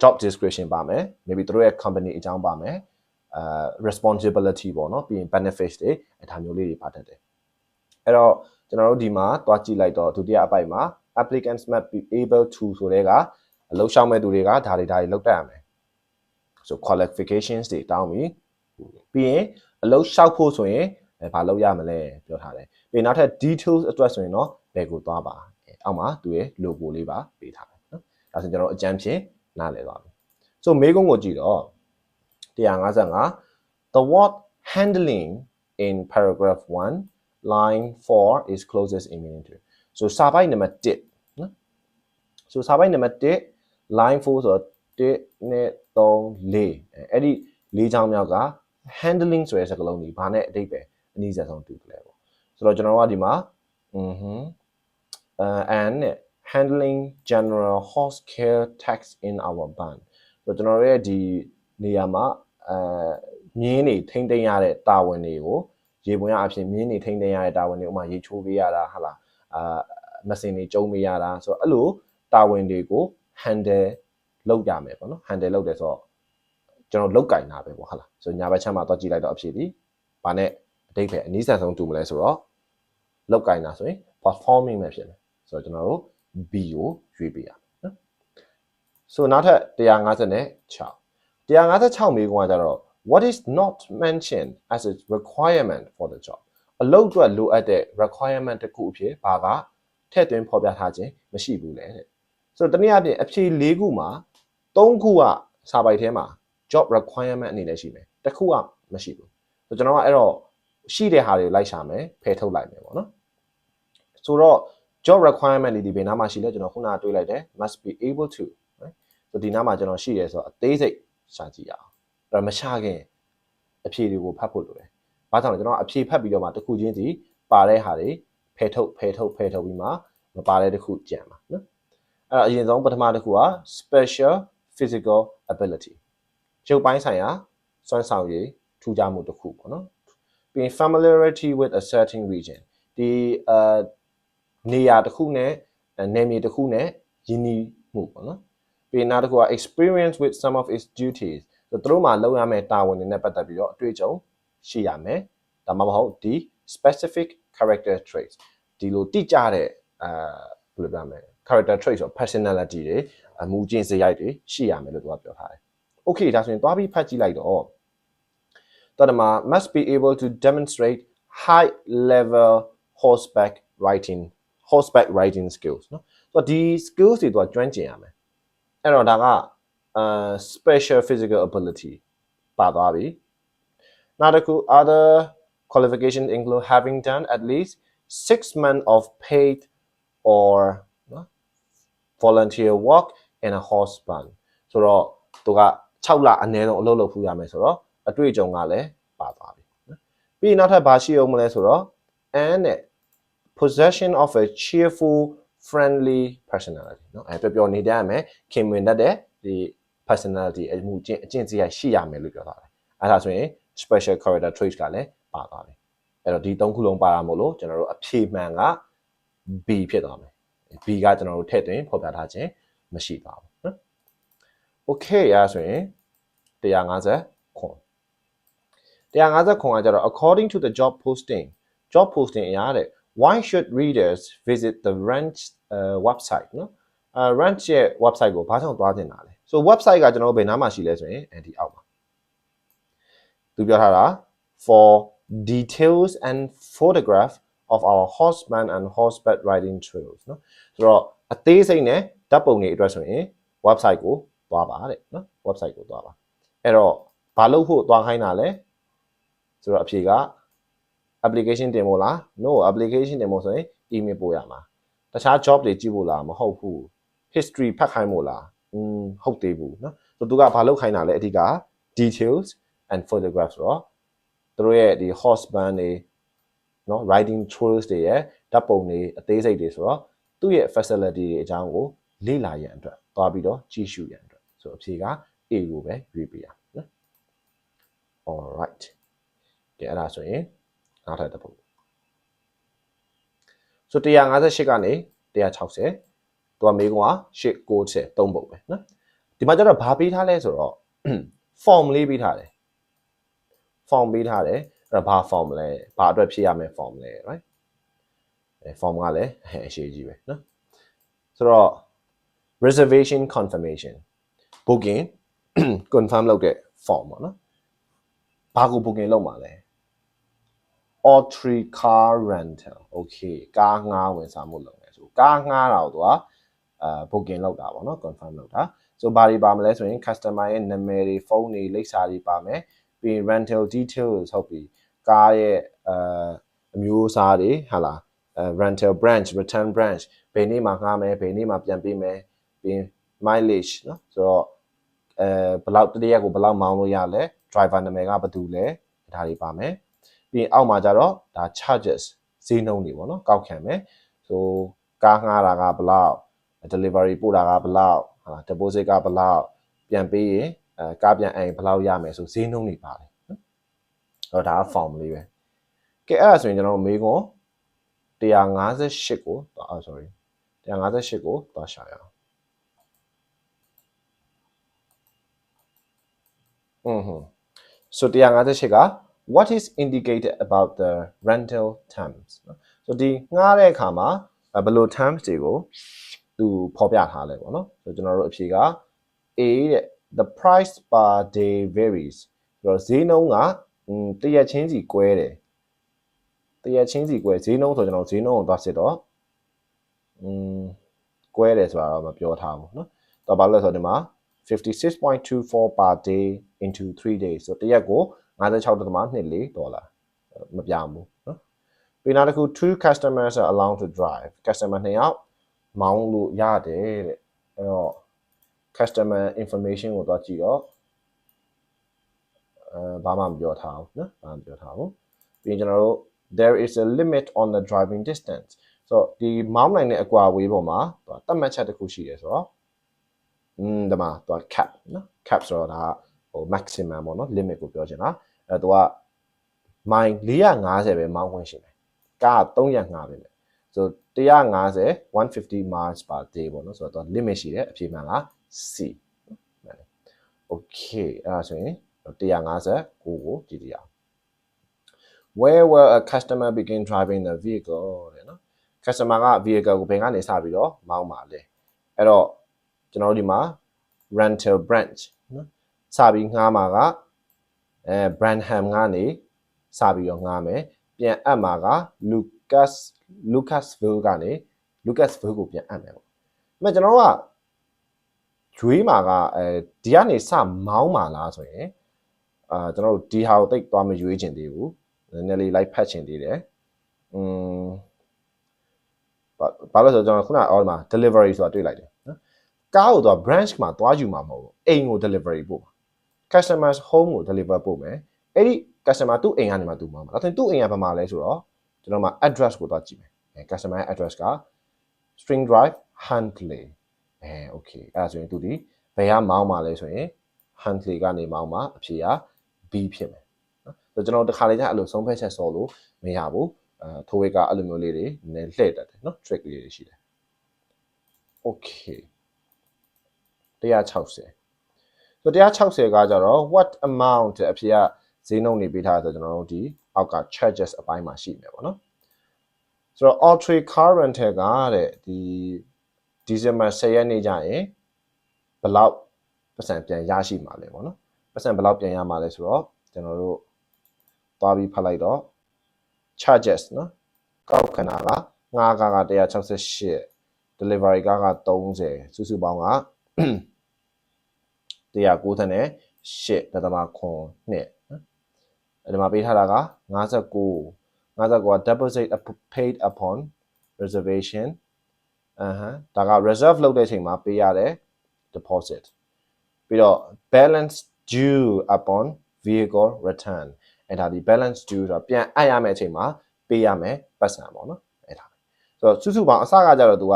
job description ပါမယ် maybe တို့ရဲ့ company အကြောင်းပါမယ်responsibility ပေါ့နော်ပြီးရင် benefits တွေဒါမျိုးလေးတွေပါတတ်တယ်အဲ့တော့ကျွန်တော်တို့ဒီမှာတွားကြည့်လိုက်တော့ဒုတိယအပိုက်မှာ applicants must be able to ဆိုတဲ့ကအလုပ်ရှောက်မဲ့သူတွေကဒါတွေလောက်တတ်ရမယ် so qualifications တွေတောင်းပြီးရင်အလုပ်ရှောက်ဖို့ဆိုရင်ဘာလုပ်ရမလဲပြောထားတယ်ပြီးနောက်ထပ် details အတွက်ဆိုရင်တော့ဘယ်ကိုသွားပါအောက်မှာသူရဲ့ logo လေးပါပေးထားတယ်နော်ဒါဆိုကျွန်တော်အကြမ်းဖြင့်နားလည်သွားပြီ so မေးခွန်းကိုကြည့်တော့155 the word handling in paragraph 1 line 4 is closest in meaning to so စာပိုက်နံပါတ်1နော် so စာပိုက်နံပါတ်1 line 4ဆိုတော့1နဲ့3 4အဲ့ဒီ4ချောင်းမြောက်က handling ဆိုတဲ့စကားလုံးကြီးဘာနဲ့အဓိပ္ပာယ်အနည်းဆုံးတူတယ်ပေါ့ဆိုတော့ကျွန်တော်တို့ကဒီမှာand handling general horse care tax in our ban ဆိုတော့ကျွန်တော်ရဲ့ဒီနေရာမှာမြင်းနေထိမ့်သိမ်းရတဲ့တာဝန်တွေကိုရေပွင့်ရအဖြစ်မြင်းနေထိမ့်သိမ်းရတဲ့တာဝန်တွေဥမာရေချိုးပေးရတာဟာလားမစင်တွေကျုံပေးရတာဆိုတော့အဲ့လိုတာဝန်တွေကို handle လုပ်ရမယ်ပေါ့နော် handle လုပ်တယ်ဆိုတော့ကျွန်တော်လုတ်ကင်တာပဲပေါ့ဟာလားဆိုညာဘက်ချမ်းမှာတော့ကြည့်လိုက်တော့အဖြစ်ဒီဘာနဲ့အဓိပ္ပာယ်အနည်းဆုံးတူမလဲဆိုတော့လုတ်ကင်တာဆိုရင် performing ပဲဖြစ်မယ်ဆိုတော့ကျွန်တော်တို့ B ကိုရွေးပေးရမယ်နော်ဆိုနောက်ထပ်156မေးခွန်းကကြတော့ what is not mentioned as a requirement for the job အလုပ်အတွက်လိုအပ်တဲ့ requirement တစ်ခုအဖြစ်ဘာကထည့်သွင်းဖော်ပြထားခြင်းမရှိဘူးလေတဲ့ဆိုတော့တနည်းအားဖြင့်အဖြေ၄ခုမှာ3ခုကစာပိုက်ထဲမှာ job requirement အနေနဲ့ရှိမယ်တစ်ခုကမရှိဘူးဆိုတော့ကျွန်တော်ကအဲ့တော့ရှိတဲ့ဟာတွေလိုက်ရှာမယ်ဖယ်ထုတ်လိုက်မယ်ပေါ့နော်ဆိုတော့ job requirement တွေဒီဘယ်နားမှာရှိလဲကျွန်တော်ခုနကတွေးလိုက်တယ် must be able to နော်ဆိုဒီနားမှာကျွန်တော်ရှိတယ်ဆိုတော့အသေးစိတ်ရှာကြည့်ရအောင်အဲ့တော့မရှာခင်အဖြေတွေကိုဖတ်ဖို့လိုတယ်ဘာကြောင့်လဲကျွန်တော်အဖြေဖတ်ပြီးတော့မှတစ်ခုချင်းစီပါတဲ့ဟာတွေဖယ်ထုတ်ပြီးမှမပါတဲ့တစ်ခုကြံပါနော်အဲ့တော့အရင်ဆုံးပထမတစ်ခုက special physical ability ရုပ်ပိုင်းဆိုင်ရာစွမ်းဆောင်ရည်ထူးခြားမှုတစ်ခုပေါ့နော်ပြီးရင် familiarity with a certain region ဒီနေရာတစ်ခုနဲ့နယ်မြေတစ်ခုနဲ့ယဉ်နီးမှုပေါ့နော်ပြီးရင်နောက်တစ်ခုက experience with some of its duties ဆိုတော့တို့မှာလုပ်ရမယ့်တာဝန်တွေနဲ့ပတ်သက်ပြီးတော့အတွေ့အကြုံရှိရမယ်ဒါမှမဟုတ်ဒီ specific character traits ဒီလိုတိကျတဲ့ဘယ်လိုပြောမလဲ character traits ဆို personality တွေအမှုကျင့်စရိုက်တွေရှိရမယ်လို့သူကပြောထားတယ် okay ဒါဆိုရင်သွားပြီးဖတ်ကြည့်လိုက်တော့တော်မှာ must be able to demonstrate high level horseback riding skills เนาะဆိုတော့ဒီ skills တွေသူကကျွမ်းကျင်ရမယ်အဲ့တော့ဒါကspecial physical ability ပါသွားပြီနောက်တစ်ခု other qualifications include having done at least 6 months of paid or volunteer work in a horse barn ဆိုတော့သူက6လအနည်းဆုံးအလုပ်လုပ်ဖူးရမယ်ဆိုတော့အတွေ့အကြုံကလည်းပါသွားပြီနော်ပြီးနောက်ထပ်ဘာရှိအောင်မလဲဆိုတော့ and possession of a cheerful friendly personality เนาะပြောပြောနေတတ်ရမယ်ခင်မင်တတ်တဲ့ဒီ personality အမှုကျင့်အကျင့်စရိုက်ရှိရမယ်လို့ပြောထားတယ်အဲ့ဒါဆိုရင် special character traits ကလည်းပါသွားပြီအဲ့တော့ဒီ3ခုလုံးပါတာမို့လို့ကျွန်တော်တို့အဖြေမှန်က B ဖြစ်သွားမယ် B ကကျွန်တော်တို့ထည့်သွင်းဖော်ပြထားခြင်းမရှိပါဘူးเนาะ okay အဲ့ဆိုရင်150ခွန်ကကြတော့ according to the job posting အရာတဲ့why should readers visit the ranch website เนาะranch ရဲ့ website ကိုဘာကြောင့်သွားတင်တာလဲ so website ကကျွန်တော်တို့ဘယ်နားမှာရှိလဲဆိုရင်ဒီအောက်မှာသူပြောထားတာ for details and photograph of our horseman and horseback riding trails เนาะဆိုတော့အသေးစိတ်နဲ့ဓာတ်ပုံတွေအတွက်ဆိုရင် website ကိုသွားပါတဲ့เนาะ website ကိုသွားပါအဲ့တော့ဘာလို့ဖို့သွားခိုင်းတာလဲဆိုတော့အဖြေကapplication တင်ဖို့လား no application တင်ဖို့ဆိုရင် email ပို့ရမှာတခြား job တွေကြည့်ဖို့လားမဟုတ်ဘူး history ဖတ်ခိုင်းဖို့လားဟုတ်သေးဘူးเนาะဆိုတော့သူကဘာလုပ်ခိုင်းတာလဲအဓိက details and photographs ဆိုတော့သူတို့ရဲ့ဒီ horse band တွေเนาะ riding trails တွေရဲ့ဓာတ်ပုံတွေအသေးစိတ်တွေဆိုတော့သူ့ရဲ့ facility တွေအကြောင်းကိုလေ့လာရန်အတွက်သွားပြီးတော့ကြည့်ရှုရန်အတွက်ဆိုအဖြေက A ကိုပဲရွေးပေးရเนาะ all right ကဲအဲ့ဒါဆိုရင်နောက်ထပ်တစ်ပုဒ်ဆို158ကနေ160သူကမေးခွန်းက890 3ပုဒ်ပဲနော် ဒီမှာကျတော့ဘာပေးထားလဲဆိုတော့ form လေးပေးထားတယ် form ပေးထားတယ်အဲ့တော့ဘာ form လဲဘာအတွက်ဖြည့်ရမယ် form လဲ right form ကလည်းအရှိကြီးပဲเนาะဆိုတော့ reservation confirmation booking confirm လုပ်တဲ့ form ပေါ့နော်ဘာကို booking လုပ်မှာလဲ all three car rental okay ကားငှားဝန်ဆောင်မှုလုပ်မယ်ဆိုကားငှားတာကိုသူကbooking လုပ်တာပေါ့နော် confirm လုပ်တာဆိုဘာတွေပါမလဲဆိုရင် customer ရဲ့နာမည်တွေဖုန်းတွေလိပ်စာတွေပါမယ်ပြီး rental details ဟုတ်ပြီကားရဲ့အမျိုးအစားတွေဟာလားrental branch return branch ဘယ်နေ့မှာငှားမယ်ဘယ်နေ့မှာပြန်ပေးမယ်ပြီး mileage เนาะဆိုတော့ဘယ်လောက်တရက်ကိုဘယ်လောက်မောင်းလို့ရလဲ driver နာမည်ကဘယ်သူလဲဒါတွေပါမယ်ပြီးအောက်မှာကျတော့ဒါ charges ဈေးနှုန်းတွေပေါ့နော်ကောက်ခံမယ်ဆိုကားငှားတာကဘယ်လောက် delivery ပို့တာကဘယ်လောက်ဟာ deposit ကဘယ်လောက်ပြန်ပေးရင်ကားပြန်အိမ်ဘယ်လောက်ရမယ်ဆိုဈေးနှုန်းတွေပါတယ်နော်ဒါက form လေးပဲကဲအဲ့ဒါဆိုရင်ကျွန်တော်တို့မေးခွန်း158ကိုsorry 158ကိုသွားရှာရအောင်so 158က what is indicated about the rental terms ဆိုဒီငှားတဲ့အခါမှာဘယ်လို terms တွေကိုသူဖော်ပြထားလဲပေါ့နော်ဆိုကျွန်တော်တို့အဖြေက A တဲ့ the price per day varies ဆိုတော့ဈေးနှုန်းကတရက်ချင်းစီကွဲတယ်တရက်ချင်းစီကွဲဈေးနှုန်းဆိုကျွန်တော်ဈေးနှုန်းကိုသွားစစ်တော့ကွဲတယ်ဆိုတာတော့မပြောထားဘူးเนาะတော့ဘာလို့လဲဆိုတော့ဒီမှာ56.24 per day into 3 days ဆိုတရက်ကို56.24ဒေါ်လာမပြောင်းဘူးเนาะပြီးနောက်တစ်ခု two customers are allowed to drive customer 2ယောက်မောင်းလို့ရတယ်တဲ့အဲ့တော့ customer information ကိုသွားကြည့်တော့ဘာမှမပြောထားဘူးเนาะဘာမှမပြောထားဘူးပြီးကျွန်တော်တို့ there is a limit on the driving distance ဆိုတော့ဒီမောင်းနိုင်တဲ့အကွာအဝေးပေါ်မှာသတ်မှတ်ချက်တစ်ခုရှိတယ်ဆိုတော့ဒီမှာသူက cap နော် cap ဆိုတော့ဒါဟို maximum ပေါ့နော် limit ကိုပြောချင်တာသူကမိုင်450ပဲမောင်းခွင့်ရှိတယ်ကား300ငှားပဲလေဆို150 150 miles per day ပေါ့နော်ဆိုတော့သူက limit ရှိတယ်အဖြေမှန်က C okay အဲ့ဒါဆိုရင်159ကိုကြည့်ကြည့်အောင် where will a customer begin driving the vehicle တဲ့နော် customer က vehicle ကိုဘယ်ကနေစပြီးတော့မောင်းပါလဲအဲ့တော့ကျွန်တော်တို့ဒီမှာ rental branch နော်စပြီးငှားမှာကBranham ကနေစပြီးတော့ငှားမယ်ပြန်အပ်မှာက Lucasville ကနေ Lucasville ကိုပြန်အပ်မယ်ပေါ့အဲ့မဲ့ကျွန်တော်တို့ကဂျွေးမှာကဒီကနေစမောင်းမှာလားဆိုရင်ကျွန်တော်တို့ဒီဟာကိုတိတ်သွားမရွေးချင်သေးဘူးနည်းနည်းလေးလိုက်ဖတ်ချင်သေးတယ်ဘာလို့ဆိုတော့ကျွန်တော်ခုနအော်မှာ delivery ဆိုတာတွေ့လိုက်တယ်နော်ကားကိုတော့ branch မှာသွားယူမှာမဟုတ်ဘူးအိမ်ကို delivery ပို့မှာ customers home ကို deliver ပို့မယ်အဲ့ဒီ customer သူ့အိမ်ကနေမှသူ့မှာဒါဆိုရင်သူ့အိမ်ကဘာမှလဲဆိုတော့ကျွန်တော်မှာ address ကိုသွားကြည့်မယ်customer ရဲ့ address က String Drive Huntley okay အဲ့ဒါဆိုရင်သူဒီဘယ်ကမောင်းမှာလဲဆိုရင် Huntley ကနေမောင်းမှာအဖြေက B ဖြစ်မယ်နော်ဆိုကျွန်တော်တခါလေကျအဲ့လိုဆုံးဖြတ်ချက်စောလို့မရဘူးထိုးဝေးကအဲ့လိုမျိုးလေးတွေနည်းလှည့်တတ်တယ်နော် trick လေးတွေရှိတယ် okay 160ဆို160ကကြတော့ what amount အဖြေကဈေးနှုန်းနေပေးထားဆိုကျွန်တော်တို့ဒီအောက်က charges အပိုင်းမှာရှိမယ်ပေါ့နော်ဆိုတော့ all three car rental ကတဲ့ဒီဒီဇင်ဘာ10ရက်နေ့ကျရင်ဘယ်လောက်ပတ်စံပြန်ရရှိမှာလဲပေါ့နော်ပတ်စံဘယ်လောက်ပြန်ရမှာလဲဆိုတော့ကျွန်တော်တို့သွားပြီးဖတ်လိုက်တော့ charges နော်ကောက်ခံတာကငှားကားက168 delivery ကားက30စုစုပေါင်းက198.9နှစ်အဲ့ဒီမှာပေးထားတာက59က deposit paid upon reservation ဒါက reserve လုပ်တဲ့အချိန်မှာပေးရတဲ့ deposit ပြီးတော့ balance due upon vehicle return အဲ့ဒါဒီ balance due ဆိုတာပြန်အပ်ရမယ့်အချိန်မှာပေးရမယ်ပတ်စံပေါ့နော်အဲ့ဒါဆိုတော့စုစုပေါင်းအစကကြတော့ तू က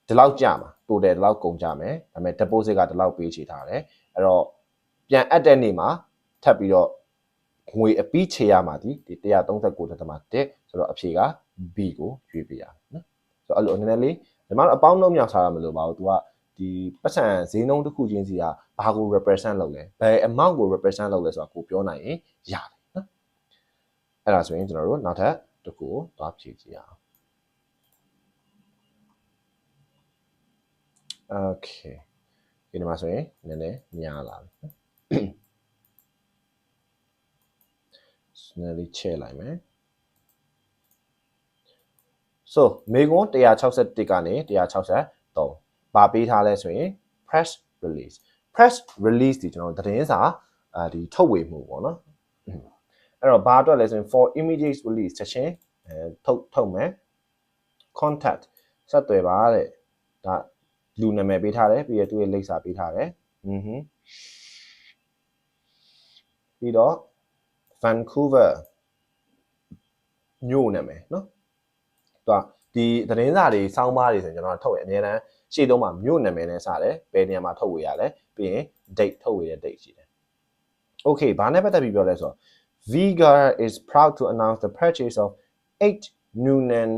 ဒီလောက်ကြမှာ total ဒီလောက်ကုန်ကြမယ်ဒါပေမဲ့ deposit ကဒီလောက်ပေးချေထားတယ်အဲ့တော့ပြန်အပ်တဲ့နေ့မှာထပ်ပြီးတော့ငွေအပြီးချေရမှာဒီ139.1ဆိုတော့အဖြေက B ကိုရွေးပေးရမယ်နော်ဆိုတော့အဲ့လိုနည်းနည်းလေးဒီမှာအပေါင်းလုံးမြောက်စားရမလို့ပါဘူး तू က ဒီပတ်စံဈေးနှုန်းတစ်ခုချင်းစီကဘာကို represent လုပ်လဲဘယ် amount ကို represent လုပ်လဲဆိုတာကိုပြောနိုင်ရင်ရတယ်နော်အဲ့ဒါဆိုရင်ကျွန်တော်တို့နောက်ထပ်တစ်ခုကိုသွားဖြည့်ကြည့်အောင် okay ဒီမှာဆိုရင်နည်းနည်းများလာပြီနော်နည်းလေးချဲ့လိုက်မယ် so မေကွန်း161ကနေ163ပါပေးထားလဲဆိုရင် press release ဒီကျွန်တော်သတင်းစာဒီထုတ်ဝေမှုပေါ့နော်အဲ့တော့ဘာအတွက်လဲဆိုရင် for immediate release ချက်ချင်းထုတ်မယ် contact ဆက်သွယ်ပါတဲ့ဒါလူနာမည်ပေးထားတယ်ပြီးရသူ့ရဲ့လိပ်စာပေးထားတယ်ပြီးတော့ Vancouver မြို့နာမည်နော်ဒီသတင်းစာတွေစောင်းပါးတွေဆိုရင်ကျွန်တော်ထုတ်ရအများတန်းရှေ့တုံးမှာမြို့နာမည်နဲ့စတယ်ဘယ်နေရာမှာထုတ်ဝေရလဲပြီးရင် date ထုတ်ဝေတဲ့ date ရှိတယ် okay ဘာနဲ့ပတ်သက်ပြီးပြောလဲဆိုတော့ Vigar is proud to announce the purchase of 8 Noonan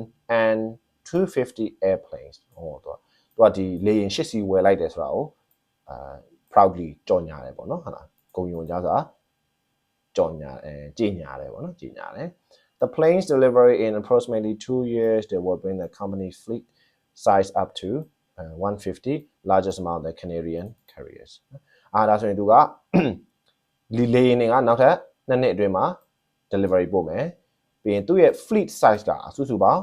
and 250 airplanes ဟောသူကဒီလေယာဉ်8စီးဝယ်လိုက်တယ်ဆိုတာကိုproudly ကြော်ညာတယ်ပေါ့နော်ဟုတ်လားဂုဏ်ယူကြစွာကြော်ညာကြေညာတယ်ပေါ့နော်ကြေညာတယ်The planes delivery in approximately 2 years, they will bring the company's fleet size up to 150, largest among the Canadian carriers. ဒါဆိုရင်သူကလေယာဉ်တွေကနောက်ထပ်2နှစ်အတွင်းမှာ delivery ပို့မယ်။ပြီးရင်သူ့ရဲ့ fleet size ကစုစုပေါင်း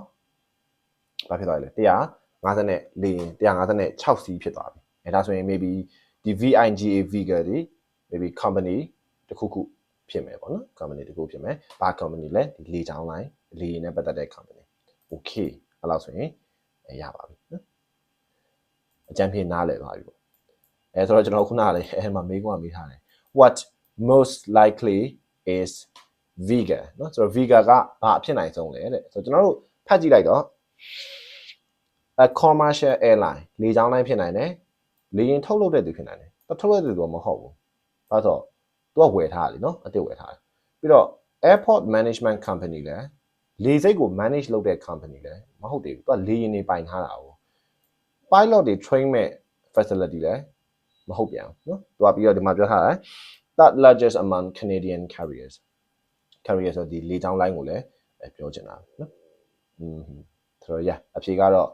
ဘာဖြစ်သွားလဲ150နဲ့လေယာဉ်156စီးဖြစ်သွားပြီ။ဒါဆိုရင် maybe ဒီ VIGA Vigar ဒီ maybe company တစ်ခုဖြစ်မယ်ပေါ့နော် company တခုဖြစ်မယ်ဘာ company လဲဒီလေချောင်းလိုင်းလေနဲ့ပတ်သက်တဲ့ company okay အဲ့လောက်ဆိုရင်ရပါပြီနော်အကြံဖြေနားလည်သွားပြီပေါ့ဆိုတော့ကျွန်တော်ခုနကလည်းအဲ့မှာမေးခွန်းမေးထားတယ် what most likely is Vigar နော်ဆိုတော့ Vigar ကဘာအဖြစ်နိုင်ဆုံးလဲတဲ့ဆိုတော့ကျွန်တော်တို့ဖတ်ကြည့်လိုက်တော့ a commercial airline လေကြောင်းလိုင်းဖြစ်နိုင်တယ်လေယာဉ်ထုတ်လုပ်တဲ့သူဖြစ်နိုင်တယ်ထုတ်လုပ်တဲ့သူကမဟုတ်ဘူးဒါဆိုသူကဝယ်ထားတယ်နော်အတစ်ဝယ်ထားတယ်ပြီးတော့ airport management company လဲလေဆိပ်ကို manage လုပ်တဲ့ company လဲမဟုတ်သေးဘူးသူကလေယာဉ်တွေပိုင်ထားတာကို pilot တွေ train မဲ့ facility လဲမဟုတ်ပြန်ဘူးနော်သူကပြီးတော့ဒီမှာပြောထားတယ် that largest among Canadian carriers ဆိုဒီလေကြောင်းလိုင်းကိုလည်းပြောချင်တာနော်ဆိုတော့ yeah အဖြေကတော့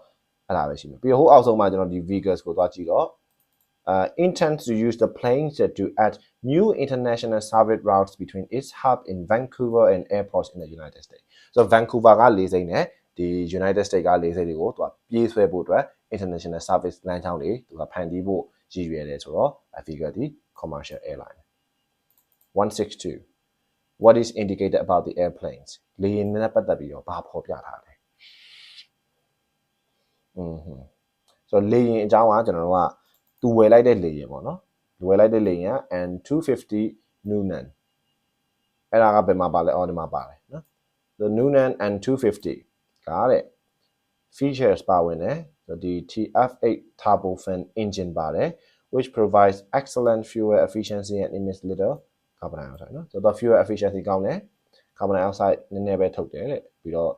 အဲ့ဒါပဲရှိမယ်ပြီးတော့ဟိုအောက်ဆုံးမှာကျွန်တော်ဒီ Vigar ကိုသွားကြည့်တော့intends to use the planes to add new international service routes between its hub in Vancouver and airports in the United States. So Vancouver ကလေဆိပ်နဲ့ဒီ United States ကလေဆိပ်တွေကိုသူကပြေးဆွဲဖို့အတွက် international service လမ်းကြောင်းတွေသူကဖန်တီးဖို့ရည်ရွယ်တယ်ဆိုတော့ Vigar ဒီ commercial airline 162 What is indicated about the airplanes လေယာဉ်နဲ့ပတ်သက်ပြီးတော့ဘာဖော်ပြထားလဲဆိုတော့လေယာဉ်အကြောင်းကကျွန်တော်တို့ကသူဝယ်လိုက်တဲ့လေယာဉ်ပေါ့နော်ဝယ်လိုက်တဲ့လေယာဉ်က N250 Noonan အဲ့ဒါကဘယ်မှာပါလဲဒီမှာပါတယ်နော် The Noonan N250 ကတဲ့ features ပါဝင်တယ်ဒီ TF8 turbofan engine ပါတယ် which provides excellent fuel efficiency and emits little carbon dioxide နော်ဆိုတော့ fuel efficiency ကောင်းတယ် carbon dioxide နည်းနည်းပဲထုတ်တယ်တဲ့ပြီးတော့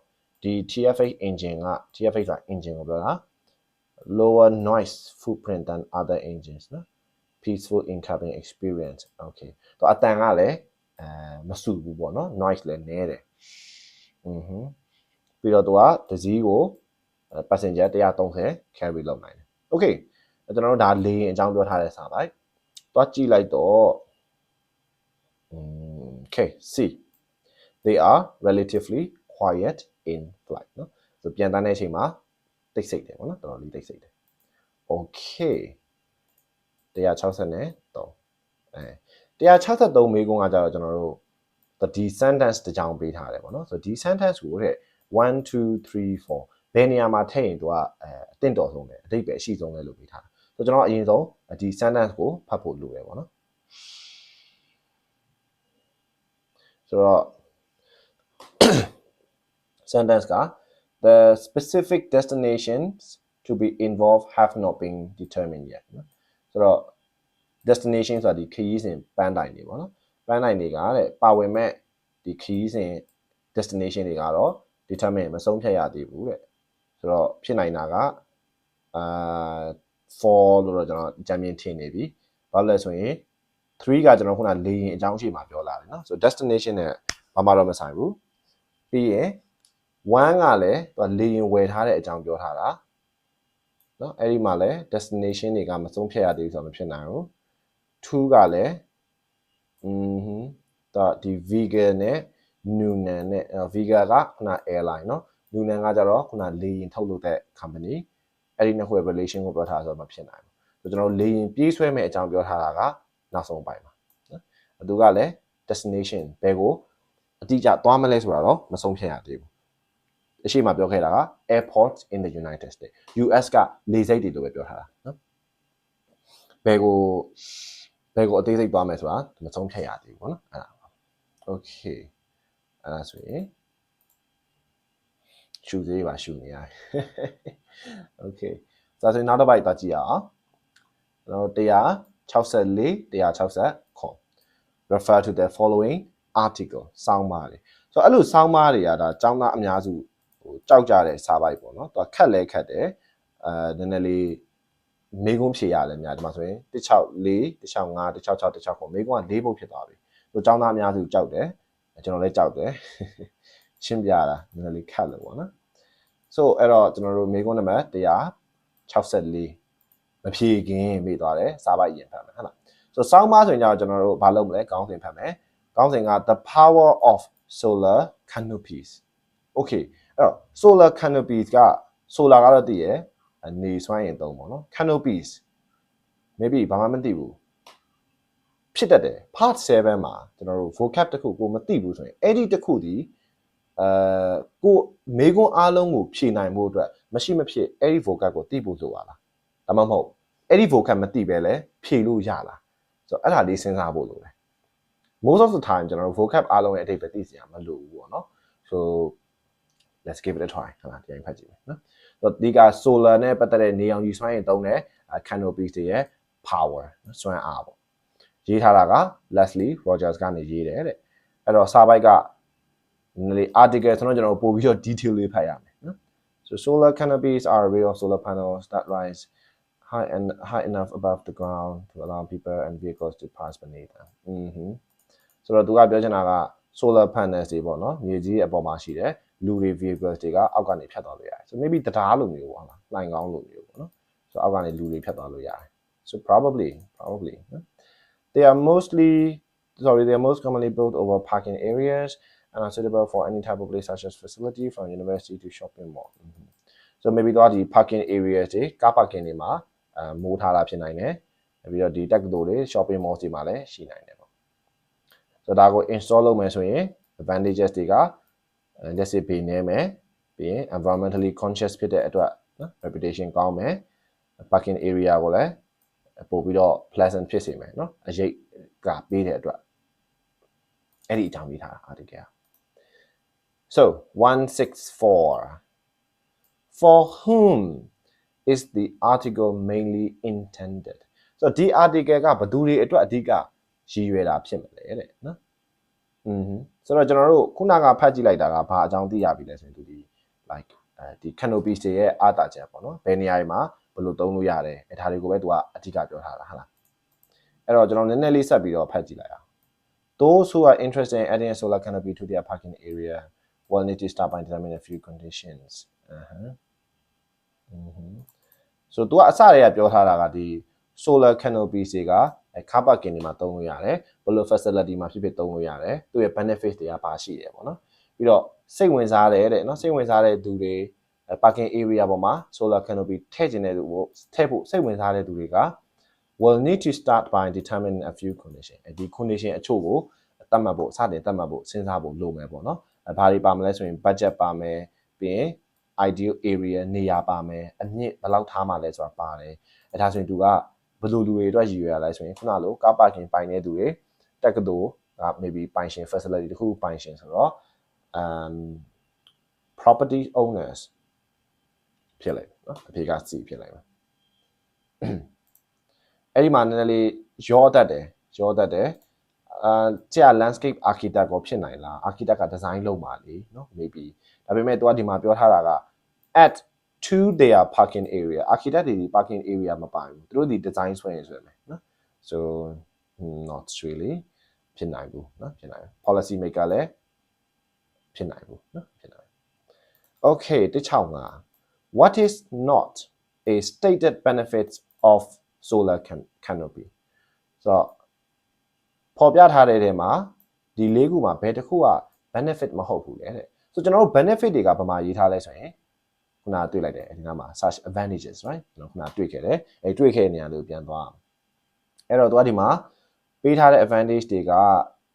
ဒီ TF8 engine က TF8 ဆိုတာ engine ကိုပြောတာlower noise footprint than other engines နော် peaceful in-cabin experience okay တော့အတန်ကလည်းမဆူဘူးပေါ့နော် noise လည်းနည်းတယ်ပြီးတော့သူကတစည်းကို passenger 130 carry လုပ်နိုင်တယ် okay ကျွန်တော်တို့ဒါလေယာဉ်အကြောင်းပြောထားတဲ့စာလိုက်သွားကြည့်လိုက်တော့ okay see they are relatively quiet in flight နော်ဆိုပြန်တန်းတဲ့အချိန်မှာတိတ်ဆိတ်တယ်ပေါ့နော်တော်တော်လေးတိတ်ဆိတ်တယ် okay 163 163မေးခွန်းကကြတော့ကျွန်တော်တို့ဒီ sentence တစ်ကြောင်ပေးထားတယ်ပေါ့နော်ဆိုတော့ဒီ sentence ကိုတဲ့1 2 3 4ဘယ်နေရာမှာထည့်ရင်သူကအတင့်တော်ဆုံးလဲအဓိပ္ပာယ်အရှိဆုံးလဲလို့ပေးထားတာဆိုတော့ကျွန်တော်အရင်ဆုံးဒီ sentence ကိုဖတ်ဖို့လိုတယ်ပေါ့နော်ဆိုတော့ sentence က the specific destinations to be involved have not been determined yet နော်ဆိုတော့ destination ဆိုတာဒီခရီးစဉ်ပန်းတိုင်တွေပေါ့နော်ပန်းတိုင်တွေကတဲ့ပါဝင်မဲ့ဒီခရီးစဉ် destination တွေကတော့ determine မဆုံးဖြတ်ရသေးဘူးတဲ့ဆိုတော့ဖြစ်နိုင်တာက 4လို့တော့ကျွန်တော်ကြံမြင်ထင်နေပြီဘာလို့လဲဆိုရင်3ကကျွန်တော်ခုနလေရင်အကြောင်းရှိမှပြောလာတယ်เนาะဆို destination နဲ့ဘာမှတော့မဆိုင်ဘူးပြီးရင်1ကလည်းသူလေရင်ဝယ်ထားတဲ့အကြောင်းပြောထားတာเนาะအဲ့ဒီမှာလည်း destination တွေကမဆုံးဖြတ်ရသေးဘူးဆိုတော့မဖြစ်နိုင်ဘူး2ကလည်းဒီ vegan နဲ့ Nunan နဲ့ vegan ကခုန airline เนาะ Nunan ကကြတော့ခုနလေရင်ထုတ်လုပ်တဲ့ company အဲ့ဒီနှစ်ခုရဲ့ relation ကိုပြောထားဆိုတော့မဖြစ်နိုင်ဘူးဆိုတော့ကျွန်တော်လေရင်ပြေးဆွဲမဲ့အကြောင်းပြောထားတာကနောက်ဆုံးပိုင်းမှာနော်သူကလည်း destination ဘယ်ကိုအတိအကျသွားမလဲဆိုတာတော့မဆုံးဖြတ်ရသေးဘူးအရှိမပြောခဲ့တာက airports in the United States US ကလေဆိပ်တွေလို့ပဲပြောထားတာနော်ဘယ်ကိုအသေးစိတ်သွားမယ်ဆိုတာမဆုံးဖြတ်ရသေးဘူးเนาะအဲ့ဒါ okay အဲ့ဒါဆိုရင်ရှူသေးပါရှူနေရတယ် okay ဆိုတော့နောက်တစ်ပိုက်သွားကြည့်အောင်ကျွန်တော်164 refer to the following article စောင်းပါလေဆိုတော့အဲ့လိုစောင်းပါတွေကဒါចောင်းသားအများစုဟိုကြောက်ကြတဲ့စာပိုက်ပေါ့နော်သူကခက်လဲခက်တယ်နည်းနည်းလေးမေးခွန်းဖြေရတယ်များဒီမှာဆိုရင်164 165 166 169မေးခွန်းက၄ပုတ်ဖြစ်သွားပြီဆိုတော့ចောင်းသားအများစုကြောက်တယ်ကျွန်တော်လည်းကြောက်တယ်ရှင်းပြတာနည်းနည်းလေးခက်လို့ပေါ့နော်ဆိုအဲ့တော့ကျွန်တော်တို့မေးခွန်းနံပါတ်164မဖြေခင်မေးသွားတယ်စာပိုက်ရင်ဖတ်မယ်ဟုတ်လားဆိုစောင်းပါဆိုရင်ကျွန်တော်တို့ဘာလုပ်မလဲခေါင်းစဉ်ဖတ်မယ်ခေါင်းစဉ်က the power of solar canopies okay အဲ့တော့ solar canopies က solar ကတော့သိရယ်နေစွမ်းရင်သုံးပေါ့နော် canopies maybe ဘာမှမသိဘူးဖြစ်တတ်တယ် part 7မှာကျွန်တော်တို့ vocab တစ်ခုကိုမသိဘူးဆိုရင်အဲ့ဒီတစ်ခုဒီကိုမေကွန်းအားလုံးကိုဖြေနိုင်ဖို့အတွက်မရှိမဖြစ်အဲ့ဒီ vocab ကိုသိဖို့လိုပါလားဒါမှမဟုတ်အဲ့ဒီ vocab မသိပဲလဲဖြေလို့ရလားဆိုတော့အဲ့ဒါလေးစဉ်းစားဖို့လိုတယ် most of the time ကျွန်တော်တို့ vocab အားလုံးရဲ့အဓိပ္ပာယ်သိစရာမလိုဘူးပေါ့နော် so let's give it a try ဟုတ်လားဒီရင်ဖတ်ကြည့်မယ်နော်ဆိုတော့ဒီက solar နဲ့ပတ်သက်တဲ့နေအောင်ယူစွမ်းရင်သုံးတဲ့ canopies တွေရဲ့ power စွမ်းအားပေါ့ရေးထားတာက Leslie Rogers ကနေရေးတယ်တဲ့အဲ့တော့စာပိုက်ကနည်းနည်း article ဆိုတော့ကျွန်တော်ပို့ပြီးတော့ detail လေးဖတ်ရမယ်နော် so solar canopies are array of solar panels that rise high enough above the ground to allow people and vehicles to pass beneath them ဆိုတော့သူကပြောချင်တာက solar panels တွေပေါ့နော်မြေကြီးအပေါ်မှာရှိတယ်လူတွေ vehicles တွေကအောက်ကနေဖြတ်သွားလို့ရတယ် so maybe တရားလိုမျိုးပေါ့လားလှိုင်ကောင်းလိုမျိုးပေါ့နော် so အောက်ကနေလူတွေဖြတ်သွားလို့ရတယ် so probably they are most commonly built over parking areas and are suitable for any type of place such as facility from university to shopping mall so maybe တော့ဒီ parking areas တွေ car parking တွေမှာမိုးထားတာဖြစ်နိုင်တယ်ပြီးတော့ဒီတက္ကသိုလ်တွေ shopping mall တွေမှာလည်းရှိနိုင်တယ်ပေါ့ so ဒါကို install လုပ်မယ်ဆိုရင် advantages တွေကလက်စစ်ပေးနေမယ်ပြီးရင် environmentally conscious ဖြစ်တဲ့အတွက်နော် reputation ကောင်းမယ် parking area ကိုလည်းပို့ပြီးတော့ pleasant ဖြစ်စေမယ်နော်အရေးကပေးတဲ့အတွက်အဲ့ဒီအကြောင်းပေးထားတာ article so 164 for whom is the article mainly intended so ဒီ article ကဘယ်သူတွေအတွက်အဓိကရည်ရွယ်တာဖြစ်မလဲတဲ့နော်ဆိုတော့ကျွန်တော်တို့ခုနကဖတ်ကြည့်လိုက်တာကဘာအကြောင်းသိရပြီလဲဆိုရင်သူဒီ like ဒီ canopies တွေရဲ့အားတာချက်ပေါ့နော်ဘယ်နေရာတွေမှာဘယ်လိုသုံးလို့ရတယ်အဲဒါတွေကိုပဲသူကအဓိကပြောထားတာဟုတ်လားအဲ့တော့ကျွန်တော်နည်းနည်းလေးဆက်ပြီးတော့ဖတ်ကြည့်လိုက်အောင် those who are interested in adding a solar canopy to their parking area will need to start by determining a few conditions so သူကအစတည်းကပြောထားတာကဒီ solar canopies တွေကcar parking တွေမှာသုံးလို့ရတယ်ဘယ်လို facility မှာဖြစ်သုံးလို့ရတယ်သူရဲ့ benefits တွေကပါရှိတယ်ပေါ့နော်ပြီးတော့စိတ်ဝင်စားတယ်တဲ့နော်စိတ်ဝင်စားတဲ့သူတွေ parking area ပေါ်မှာ solar canopy ထည့်ခြင်းတဲ့သူကိုထည့်ဖို့စိတ်ဝင်စားတဲ့သူတွေက will need to start by determining a few conditions ဒီ condition အချို့ကိုသတ်မှတ်ဖို့စတင်သတ်မှတ်ဖို့စဉ်းစားဖို့လိုမယ်ပေါ့နော်ဘာတွေပါမလဲဆိုရင် budget ပါမယ်ပြီးရင် ideal area နေရာပါမယ်အမြင့်ဘယ်လောက်ထားမှလဲဆိုတာပါတယ်အဲဒါဆိုရင်သူကဘယ်လိုလူတွေအတွက်ရည်ရွယ်ရလဲဆိုရင်ခုနလို car parking ပိုင်တဲ့သူတွေတက္ကသိုလ်က maybe ပိုင်ရှင် facility တခုပိုင်ရှင်ဆိုတော့property owners ဖြစ်လိုက်နော်အဖြေက C ဖြစ်လိုက်မယ်အဲ့ဒီမှာနည်းနည်းလေးရောတတ်တယ်ကြာ landscape architect ကိုဖြစ်နိုင်လား architect က design လုပ်ပါလေနော် maybe ဒါပေမဲ့သူကဒီမှာပြောထားတာက add to their parking area architect တွေ parking area မပါဘူးသူတို့ဒီ design ဆွဲရင်ဆိုရမယ်နော် so not really ဖြစ်နိုင်ဘူးနော်ဖြစ်နိုင် policy maker လည်းဖြစ်နိုင်ဘူးနော်ဖြစ်နိုင် okay 165 what is not a stated benefits of solar canopy so ပေါ်ပြထားတဲ့ထဲမှာဒီ၄ခုမှာဘယ်တစ်ခုက benefit မဟုတ်ဘူးလေတဲ့ so ကျွန်တော်တို့ benefit တွေကဘာမှရေးထားလဲဆိုရင်ခုနတွေ့လိုက်တယ်ဒီနားမှာ search advantages right ကျွန်တော်ခုနတွေ့ခဲ့တယ်တွေ့ခဲ့တဲ့နေရာလေးကိုပြန်သွားအောင်အဲ့တော့သူကဒီမှာပေးထားတဲ့ advantage တွေက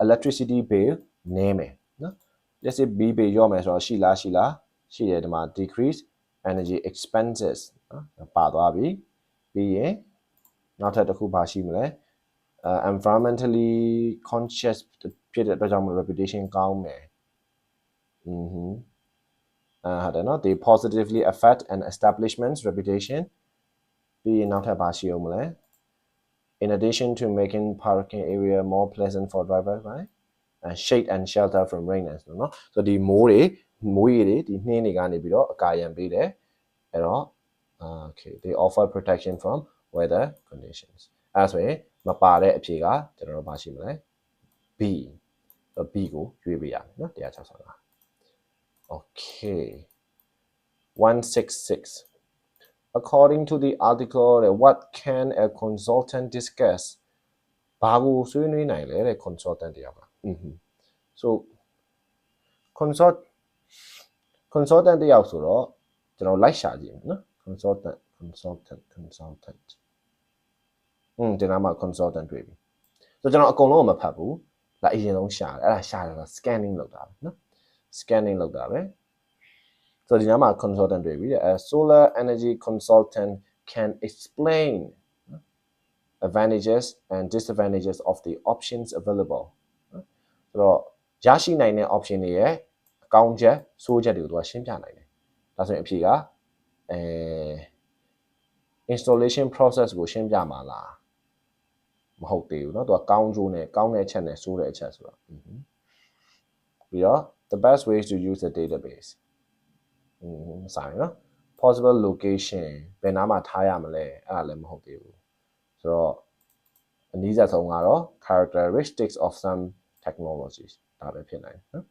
electricity bill နည်းမယ်နော် let's say B bill ရောမယ်ဆိုတော့ရှိတယ်ဒီမှာ decrease energy expenses နော်ပါသွားပြီပြီးရင်နောက်ထပ်တစ်ခုပါရှိမလဲenvironmentally conscious ဖြစ်တဲ့အတွက်ကြောင့် reputation ကောင်းမယ်ဟုတ်တယ်နော် they positively affect an establishment's reputation ပြီးရင်နောက်ထပ်ပါရှိအောင်မလဲ in addition to making parking area more pleasant for drivers right shade and shelter from rain and snow နော် so ဒီမိုးရေတွေဒီနှင်းတွေကနေပြီးတော့အကာရံပေးတယ်အဲ့တော့ okay they offer protection from weather conditions အဲ့ဆိုရင်မပါတဲ့အဖြေကကျွန်တော်တို့ပါရှိမလဲ B ကိုရွေးပေးရမယ်နော်165 okay 166 according to the article what can a consultant discuss ဘာကိုဆွေးနွေးနိုင်လဲတဲ့ consultant တယောက်ကso consultant တယောက်ဆိုတော့ကျွန်တော်လိုက်ရှာကြည့်မယ်နော် consultant ဒီနားမှာ consultant တွေ့ပြီ so ကျွန်တော်အကုန်လုံးမဖတ်ဘူးလာအရင်ဆုံးရှာတယ်အဲ့ဒါရှာတယ်ဆို scanning လုပ်တာပဲနော် scanning လုပ်တာပဲ so ဒီနားမှာ consultant တွေ့ပြီ a solar energy consultant can explain advantages and disadvantages of the options available ဆိုတော့ရရှိနိုင်တဲ့ option တွေရဲ့အကောင်းချက်ဆိုးချက်တွေကိုသူကရှင်းပြနိုင်တယ်ဒါဆိုရင်အဖြေကinstallation process ကိုရှင်းပြမှာလားမဟုတ်သေးဘူးเนาะသူကကောင်းကျိုးနဲ့ကောင်းတဲ့အချက်နဲ့ဆိုးတဲ့အချက်ဆိုတော့ပြီးတော့ the best ways to use the database ဆိုင်เนาะ possible location ဘယ်နားမှာထားရမလဲအဲ့ဒါလည်းမဟုတ်သေးဘူးဆိုတော့အနည်းဆုံးကတော့ characteristics of some technologies ဒါပဲဖြစ်နိုင်နော်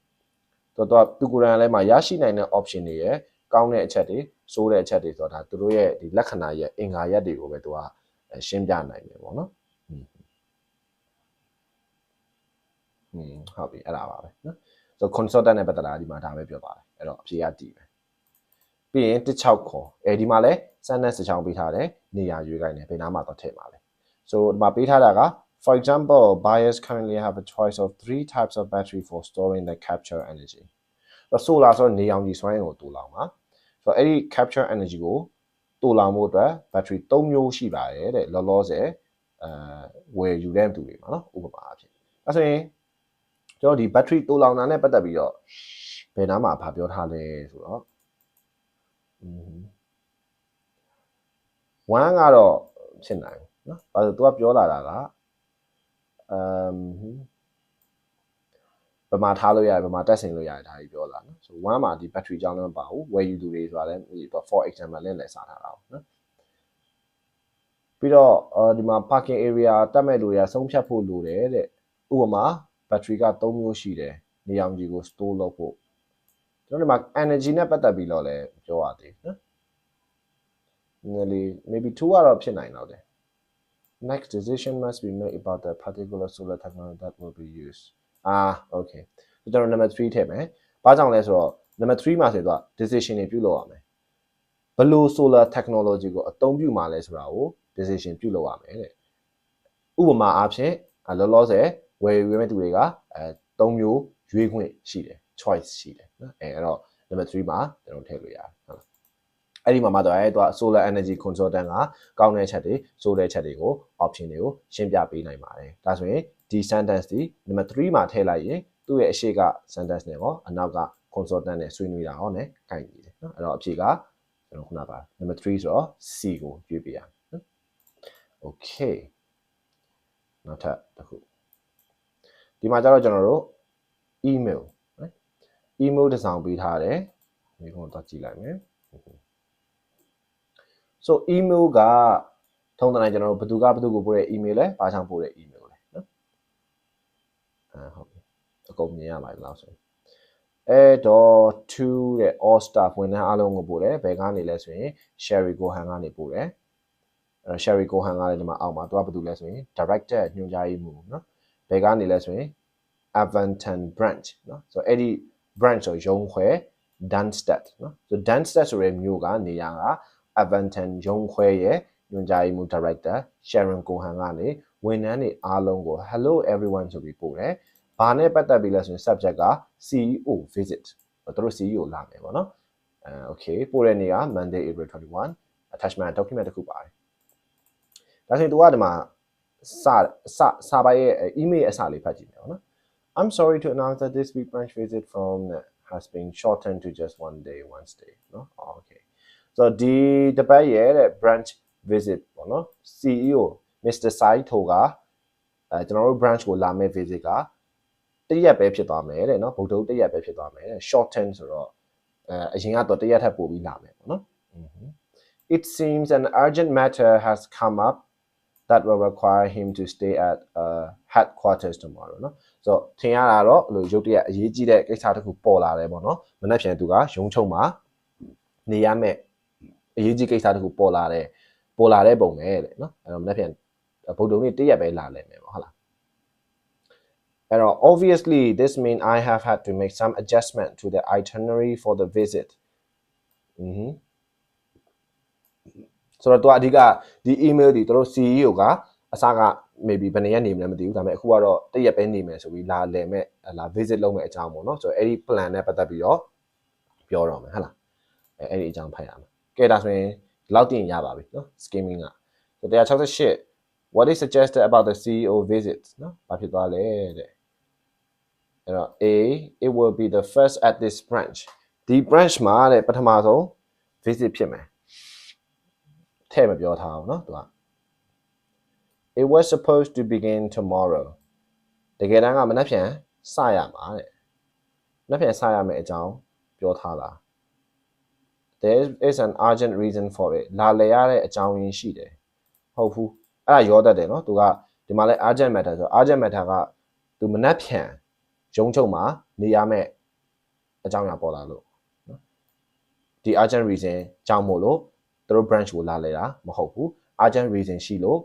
တော့သူကိုယ်တိုင်လည်းမှာရရှိနိုင်တဲ့ option တွေရဲ့ကောင်းတဲ့အချက်တွေဆိုးတဲ့အချက်တွေဆိုတော့ဒါသူတို့ရဲ့ဒီလက္ခဏာရဲ့အင်္ဂါရပ်တွေကိုပဲသူကရှင်းပြနိုင်တယ်ပေါ့နော်ဟုတ်ပြီအဲ့ဒါပါပဲနော်ဆို consultant နဲ့ပတ်သက်တာဒီမှာဒါပဲပြောပါတယ်အဲ့တော့အဖြေကဒီပဲပြီးရင်16ခေါ်ဒီမှာလဲ sentence တစ်ချောင်းပေးထားတယ်နေရာရွေးခိုင်းတယ်ဘယ်နားမှာတော့ထည့်ပါလဲ so ဒီမှာပေးထားတာကFor example, buyers currently have a choice of 3 types of battery for storing the capture energy. So solar ဆိုနေရောင်ခြည်စွမ်းအင်ကိုတူလောင်ပါ။ဆိုတော့အဲ့ဒီ capture energy ကိုတူလောင်ဖို့အတွက် battery 3မျိုးရှိပါတယ်တဲ့လောလောဆယ်ဝယ်ယူတဲ့သူတွေမှာနော်ဥပမာအဖြစ်။အဲဆိုရင်ကျွန်တော်ဒီ battery တူလောင်တာနဲ့ပတ်သက်ပြီးတော့ဘယ်နားမှာပြောထားလဲဆိုတော့1ကတော့ဖြစ်နိုင်နော်။ဘာလို့သူကပြောလာတာကဘယ်မှာထားလို့ရတယ်ဘယ်မှာတက်ဆင်လို့ရတယ်ဒါကြီးပြောလာနော်ဆို1မှာဒီ battery ကြောင်းလည်းမပါဘူးဝယ်ယူသူတွေဆိုတာလည်းfor example လည်းစားထားတာပေါ့နော်ပြီးတော့ဒီမှာ parking area တက်မဲ့လူတွေကဆုံးဖြတ်ဖို့လိုတယ်တဲ့ဥပမာ battery က3မျိုးရှိတယ်နေရောင်ခြည်ကို store လုပ်ဖို့ကျွန်တော်ဒီမှာ energy နဲ့ပတ်သက်ပြီးတော့လည်းပြောရသေးနော်နည်းနည်း maybe 2ကတော့ဖြစ်နိုင်တော့တယ်Next decision must be made about the particular solar technology that will be used. Okay. ကျွန်တော် number 3 ထည့်မယ်။ဘာကြောင့်လဲဆိုတော့ number 3မှာဆိုတော့ decision တွေပြုလုပ်ရမယ်။ဘယ်လို solar technology ကိုအသုံးပြုမှာလဲဆိုတာကို decision ပြုလုပ်ရမယ်တဲ့။ဥပမာအားဖြင့်လောလောဆယ်ဝယ်ယူမဲ့သူတွေက3မျိုးရွေးခွင့်ရှိတယ် choice ရှိတယ်နော်။အဲ့တော့ number 3မှာကျွန်တော်ထည့်လို့ရတယ်ဟုတ်လား။အဲ့ဒီမှာမှတော့သူက solar energy consultant ကကောင်းတဲ့အချက်တွေဆိုးတဲ့အချက်တွေကို option တွေကိုရှင်းပြပေးနိုင်ပါတယ်ဒါဆိုရင်ဒီ sentence ဒီ number 3မှာထည့်လိုက်ရင်သူ့ရဲ့အရှိက sentence နဲ့ရောအနောက်က consultant နဲ့ဆွေးနွေးတာရောနဲ့ကိုက်ညီတယ်နော်အဲ့တော့အဖြေကကျွန်တော်ခုနပါ number 3ဆိုတော့ C ကိုရွေးပေးရမယ်နော် okay နောက်ထပ်တစ်ခုဒီမှာကျတော့ကျွန်တော်တို့ email နော် email တစ်စောင်ပေးထားတယ်ဒီကောင်တော့ကြည့်လိုက်မယ် so email ကထုံးတိုင်းကျွန်တော်တို့ဘယ်သူကိုပို့တဲ့ email လဲဘာကြောင့်ပို့တဲ့ email လဲနော်ဟုတ်ပြီအကုန်မြင်ရပါလားဆိုရင်အဲ့တော့ to တဲ့ all staff ဝန်ထမ်းအားလုံးကိုပို့တယ်ဘယ်ကနေလဲဆိုရင် Sherry Gohan ကနေပို့တယ်Sherry Gohan ကလည်းဒီမှာအောက်မှာသူကဘာလုပ်လဲဆိုရင် director ညွှန်ကြားရေးမှူးเนาะဘယ်ကနေလဲဆိုရင် Avanton branch เนาะဆိုတော့အဲ့ဒီ branch ဆိုရုံးခွဲ Dunstat เนาะဆို Dunstat ဆိုတဲ့မြို့ကနေရာက Avanton ရုံးခွဲရဲ့ညွှန်ကြားရေးမှူး director Sharon Gohan ကနေဝန်ထမ်းတွေအားလုံးကို hello everyone ဆိုပြီးပို့တယ်ဘာနဲ့ပတ်သက်ပြီးလဲဆိုရင် subject က CEO visit တို့ CEO လာမယ်ပေါ့เนาะokay ပို့တဲ့နေ့က Monday April 21 attachment document တစ်ခုပါတယ်ဒါဆိုရင်သူကဒီမှာစာပိုင်ရဲ့ email အစာလေးဖတ်ကြည့်မယ်ပေါ့နော် I'm sorry to announce that this week branch visit from has been shortened to just one day Wednesday နော် okay so ဒီတပတ်ရဲ့တဲ့ branch visit ပေါ့နော် CEO Mr. Saito ကကျွန်တော်တို့ branch ကိုလာမဲ့ visit ကတရက်ပဲဖြစ်သွားမယ်တဲ့နော်ဗုဒ္ဓတရက်ပဲဖြစ်သွားမယ်တဲ့ shorten ဆိုတော့အရင်ကတော့တရက်ထပ်ပို့ပြီးလာမယ်ပေါ့နော် It seems an urgent matter has come up that will require him to stay at headquarters tomorrow เนาะဆိုတော့ထင်ရတာတော့လို့ရုပ်တရက်အရေးကြီးတဲ့ကိစ္စတစ်ခုပေါ်လာတယ်ပေါ့နော်မနေ့ပြန်သူကရုံးချုံမှာနေရမယ်အရေးကြီးကိစ္စတစ်ခုပေါ်လာတဲ့ပုံပဲတဲ့နော်အဲ့တော့မနေ့ပြန်ဗုဒ္ဓနေ့တရက်ပဲလာလိမ့်မယ်ပေါ့ဟုတ်လားအဲ့တော့ obviously this mean I have had to make some adjustment to the itinerary for the visit ဆိုတော့သူအဓိကဒီ email တွေတို့ CEO ကအစက maybe ဘယ်နှစ်ရက်နေမလဲမသိဘူးဒါပေမဲ့အခုကတော့တရက်ပဲနေမယ်ဆိုပြီးလာလည်မဲ့လာ visit လုပ်မဲ့အကြောင်းပေါ့နော်ဆိုတော့အဲ့ဒီ plan နဲ့ပတ်သက်ပြီးတော့ပြောတော့မယ်ဟုတ်လားအဲ့ဒီအကြောင်းဖတ်ရမယ်ကဲဒါဆိုရင်ဒီလောက်တင်ရပါပြီနော် skimming ကဆိုတော့168 what is suggested about the CEO visit နော်ဘာဖြစ်သွားလဲတဲ့အဲ့တော့ A it will be the first at this branch ဒီ branch မှာတဲ့ပထမဆုံး visit ဖြစ်မယ်ထဲ့မပြောထားအောင်เนาะသူက It was supposed to begin tomorrow တကယ်တမ်းကမနက်ဖြန်စရမှာတဲ့မနက်ဖြန်စရမယ့်အကြောင်းပြောထားတာ There is an urgent reason for it လာလည်ရတဲ့အကြောင်းရင်းရှိတယ်ဟုတ်ဘူးအဲ့ဒါရောတတ်တယ်เนาะသူကဒီမှာလဲ urgent matter ဆို urgent matter ကသူမနက်ဖြန်ရုံးချုပ်မှာနေရမယ့်အကြောင်းအရာပေါ်လာလို့เนาะဒီ urgent reason ကြောင့်မို့လို့သူတို့ branch ကိုလာလဲတာမဟုတ်ဘူး urgent reason ရှိလို့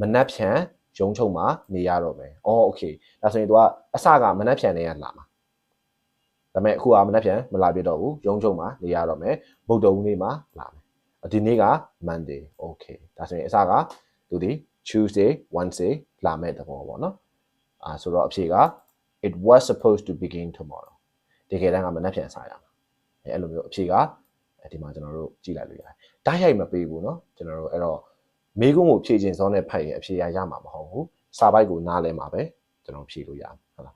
မနက်ဖြန်ရုံးချုပ်မှာနေရတော့မယ်။ okay ဒါဆိုရင် तू ကအစကမနက်ဖြန်နေရလာမှာ။ဒါပေမဲ့အခုကမနက်ဖြန်မလာပြတော့ဘူးရုံးချုပ်မှာနေရတော့မယ်။ဗုဒ္ဓဦးနေ့မှာလာမယ်။ဒီနေ့က Monday okay ဒါဆိုရင်အစကသူဒီ Tuesday Wednesday လာမဲ့သဘောပေါ့နော်။ဆိုတော့အဖြေက it was supposed to begin tomorrow တကယ်တမ်းကမနက်ဖြန်စရမှာ။အဲ့လိုမျိုးအဖြေကဒီမှာကျွန်တော်တို့ကြည့်လိုက်လို့ရတယ်။ဓာတ်ရိုက်မပေးဘူးเนาะကျွန်တော်တို့အဲ့တော့မေးခွန်းကိုဖြည့်ခြင်းစောနဲ့ဖတ်ရင်အဖြေရမှာမဟုတ်ဘူးစာပိုက်ကိုနားလဲမှာပဲကျွန်တော်ဖြည့်လို့ရမှာဟုတ်လား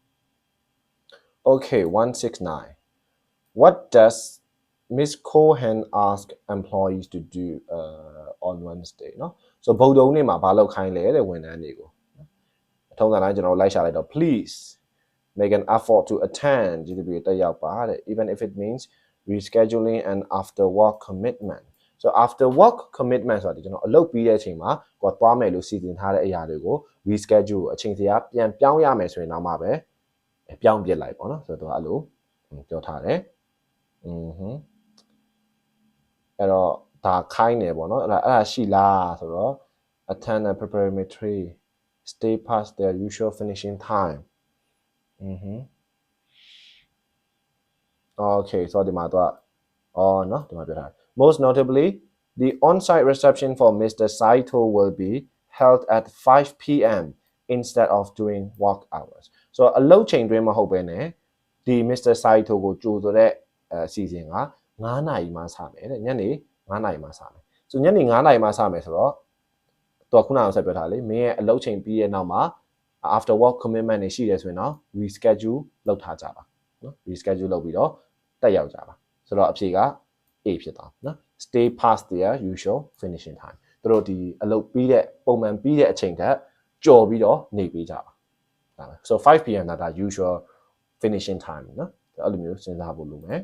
Okay 169 What does Miss Cohen ask employees to do on Wednesday เนาะဆိုဗုဒ္ဓဦးနေ့မှာဘာလုပ်ခိုင်းလဲတဲ့ဝန်ထမ်းတွေကိုအထုံးစံတိုင်းကျွန်တော်လိုက်ရှာလိုက်တော့ please make an effort to attend ဒီလိုတက်ရောက်ပါတဲ့ even if it means rescheduling an after work commitment so after work commitment ဆိုတာဒီကျွန်တော်အလုပ်ပြီးတဲ့အချိန်မှာကိုယ်သွားမယ်လို့စီစဉ်ထားတဲ့အရာတွေကို reschedule အချိန်စရာပြန်ပြောင်းရမယ်ဆိုရင်တော့မှပဲပြောင်းပြစ်လိုက်ပေါ့နော်ဆိုတော့အဲ့လိုပြောထားတယ်အဲ့တော့ဒါခိုင်းတယ်ပေါ့နော်အဲ့ဒါရှိလားဆိုတော့ attend a preparatory stay past their usual finishing time okay so ဒီမှာတော့နော်ဒီမှာပြောထားတယ် most notably the on-site reception for Mr. Saito will be held at 5 p.m. instead of during work hours so အလုပ်ချိန်တွင်းမဟုတ်ဘဲနဲ့ဒီ Mr. Saito ကိုကြိုဆိုတဲ့အစီအစဉ်က9နာရီမှစမယ်တဲ့ညနေ9နာရီမှစမယ်ဆိုညနေ9နာရီမှစမယ်ဆိုတော့တော့ခုနကဆက်ပြောထားလေမင်းရဲ့အလုပ်ချိန်ပြီးရဲ့နောက်မှာ after work commitment တွေရှိတယ်ဆိုရင်တော့ reschedule လုပ်ထားကြပါနော် reschedule လုပ်ပြီးတော့တက်ရောက်ကြပါဆိုတော့အဖြေက A ဖြစ်သွားနော် stay past their usual finishing time သူတို့ဒီအလုပ်ပြီးတဲ့ပုံမှန်ပြီးတဲ့အချိန်ကကြော်ပြီးတော့နေပေးကြပါဒါပဲ so 5 p.m. ဒါ usual finishing time နော်အဲ့လိုမျိုးစဉ်းစားဖို့လိုမယ်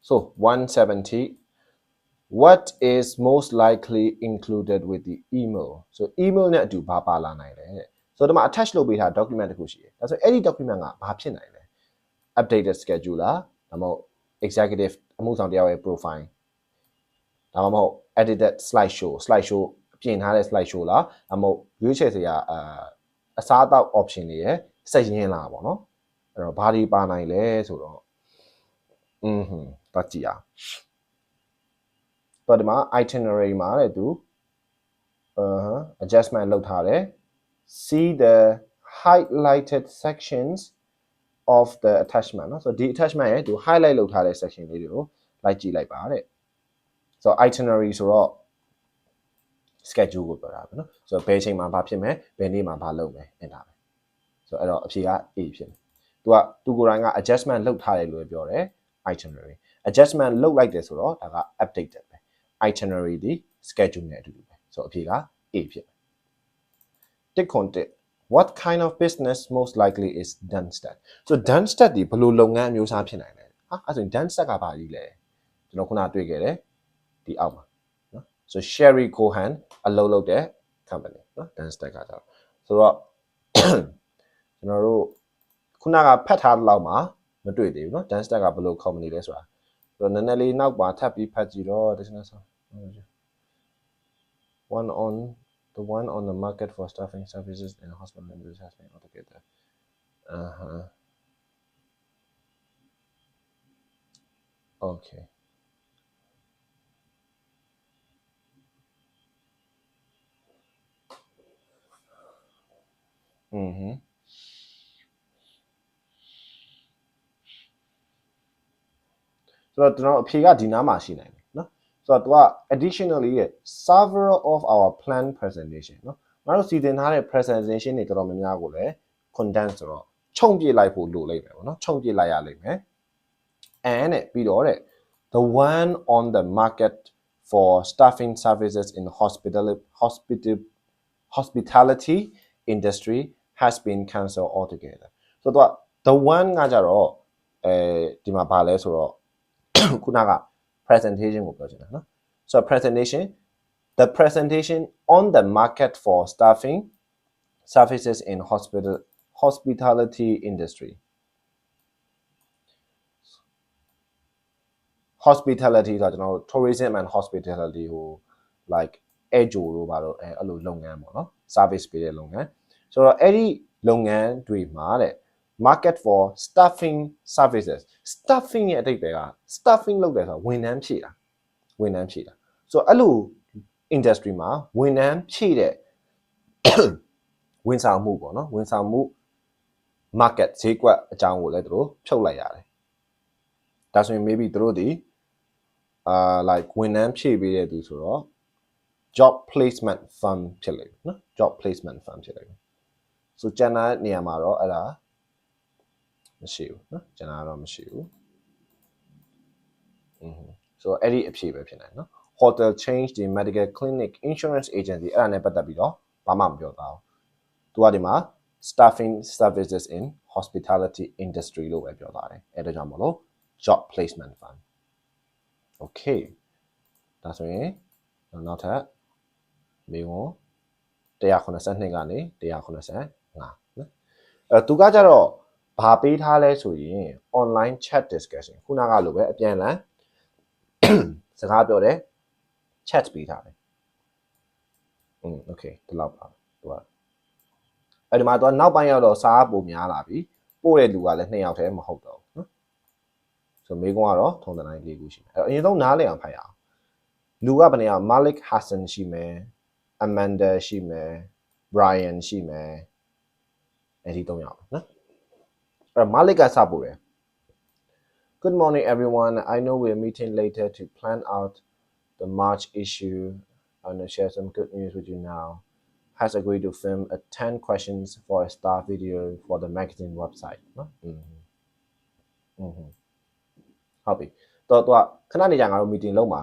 so 170 what is most likely included with the email so email နဲ့အတူဘာပါလာနိုင်လဲဆိုတော့ဒီမှာ attach လုပ်ပေးထား document တစ်ခုရှိတယ်ဒါဆိုအဲ့ဒီ document ကဘာဖြစ်နိုင်လဲ updated schedule လားဒါမှမဟုတ် executive အမှုဆောင်တယောက်ရဲ့ profile ဒါမှမဟုတ် edited slideshow ပြင်ထားတဲ့ slideshow လားဒါမှမဟုတ်ရွေးချယ်စရာအစားအသောက် option တွေရဲ့စက်ရင်းလားပေါ့နော်အဲ့တော့ဘာတွေပါနိုင်လဲဆိုတော့ပတ်ကြည့်အောင်တော့ဒီမှာ itinerary မှာတဲ့သူ adjustment လုပ်ထားတယ် see the highlighted sections of the attachment เนาะဆိုတော့ဒီ attachment ရဲ့သူ highlight လုပ်ထားတဲ့ section လေးတွေကိုလိုက်ကြည့်လိုက်ပါတဲ့ဆိုတော့ itinerary ဆိုတော့ schedule ကိုပြောတာပဲเนาะဆိုတော့ဘယ်ချိန်မှာဘာဖြစ်မယ်ဘယ်နေ့မှာဘာလုပ်မယ်အဲ့ဒါပဲဆိုတော့အဲ့တော့အဖြေက A ဖြစ်မယ်သူကိုယ်တိုင်က adjustment လုပ်ထားတယ်လို့ပြောတယ် itinerary adjustment လုပ်လိုက်တယ်ဆိုတော့ဒါက updated ပဲ itinerary ဒီ schedule နဲ့အတူတူပဲဆိုတော့အဖြေက A ဖြစ်မယ်တစ်ခွန်တစ် what kind of business most likely is Dunstat so Dunstat ဒီဘယ်လိုလုပ်ငန်းအမျိုးအစားဖြစ်နိုင်လဲဟာအဲ့ဆိုရင် Dunstat ကဘာကြီးလဲကျွန်တော်ခုနတွေ့ခဲ့တယ်ဒီအောက်မှာနော် so Sherry Cohen အလုပ်လုပ်တဲ့ company နော် Dunstat ကကြတော့ဆိုတော့ကျွန်တော်တို့ခုနကဖတ်ထားတဲ့လောက်မှာမတွေ့သေးဘူးเนาะ Dunstat ကဘယ်လို company လဲဆိုတာဆိုတော့နည်းနည်းလေးနောက်ပါထပ်ပြီးဖတ်ကြည့်တော့ one on the market for staffing services and hospital industry has been altogether okayဆိုတော့ကျွန်တော်အဖြေကဒီနားမှာရှိနိုင်တယ်เนาะဆိုတော့သူက additionally several of our planned presentation เนาะငါတို့စီစဉ်ထားတဲ့ presentation တွေတော်တော်များများကိုလည်း condense ဆိုတော့ခြုံပြလိုက်ဖို့လိုလိမ့်မယ်ပေါ့เนาะခြုံပြလိုက်ရလိမ့်မယ် and နဲ့ပြီးတော့တဲ့ the one on the market for staffing services in hospitality industry has been cancelled altogether ဆိုတော့ the one ကကြတော့ဒီမှာဘာလဲဆိုတော့ခုနက presentation ကိုပြောချင်တာเนาะ so presentation the presentation on the market for staffing services in hospitality industry hospitality ဆိုတော့ကျွန်တော်တို့ tourism and hospitality ဟို like အဲဂျိုတို့ဘာလို့အဲ့လိုလုပ်ငန်းပေါ့เนาะ service ပေးတဲ့လုပ်ငန်းဆိုတော့အဲ့ဒီလုပ်ငန်းတွေမှာတဲ့ market for staffing services staffing ရဲ့အဓိပ္ပာယ်က staffing လုပ်တယ်ဆိုတော့ဝန်ထမ်းဖြည့်တာဆိုတော့အဲ့လို industry မှာဝန်ထမ်းဖြည့်တဲ့ဝန်ဆောင်မှုပေါ့နော်ဝန်ဆောင်မှု market ဈေးကွက်အကြောင်းကိုလည်းသူတို့ဖြုတ်လိုက်ရတယ်ဒါဆိုရင် maybe သူတို့ဒီlike ဝန်ထမ်းဖြည့်ပေးတဲ့သူဆိုတော့ job placement firm ဖြစ်လိမ့်မယ်နော် job placement firm ဖြစ်လိမ့်မယ်ဆိုကျန်တဲ့နေရာမှာတော့အဲ့ဒါမရှိဘူးเนาะကျန်တာတော့မရှိဘူးဆိုတော့အဲ့ဒီအဖြေပဲဖြစ်နိုင်เนาะ hotel change the medical clinic insurance agency အဲ့ဒါနဲ့ပတ်သက်ပြီးတော့ဘာမှမပြောသားဘူးသူကဒီမှာ staffing services in hospitality industry လို့ပဲပြောသားတယ်အဲ့ဒါကြောင့်မလို့ job placement fund okay ဒါဆိုရင်နောက်ထပ်မေဝန်182ကနေ185နော်သူကကြတော့ဘာပေးထားလဲဆိုရင် online chat discussion ခုနကလိုပဲအပြန်အလှန်စကားပြောတယ် chat ပေးထားတယ်okay ဒီလောက်ပါသူကအဲ့ဒီမှာသူကနောက်ပိုင်းရောက်တော့စားပိုများလာပြီပို့တဲ့လူကလည်း2ယောက်တည်းမဟုတ်တော့ဘူးနော်ဆိုမေကွန်းကတော့ထုံတတိုင်း၄ခုရှိတယ်အဲ့အရင်ဆုံးနားလည်အောင်ဖတ်ရအောင်လူကဘယ်နေရာ Malik Hassan ရှိမယ် Amanda ရှိမယ် Brian ရှိမယ်အဲ့ဒီ3ယောက်နော်အဲ့ Malik ကစပို့တယ် Good morning everyone I know we're meeting later to plan out the March issue I want to share some good news with you now has agreed to film a 10 questions for a star video for the magazine website နော်ဟုတ်ပြီတော့သူကခဏနေကြငါတို့ meeting လုပ်မှာ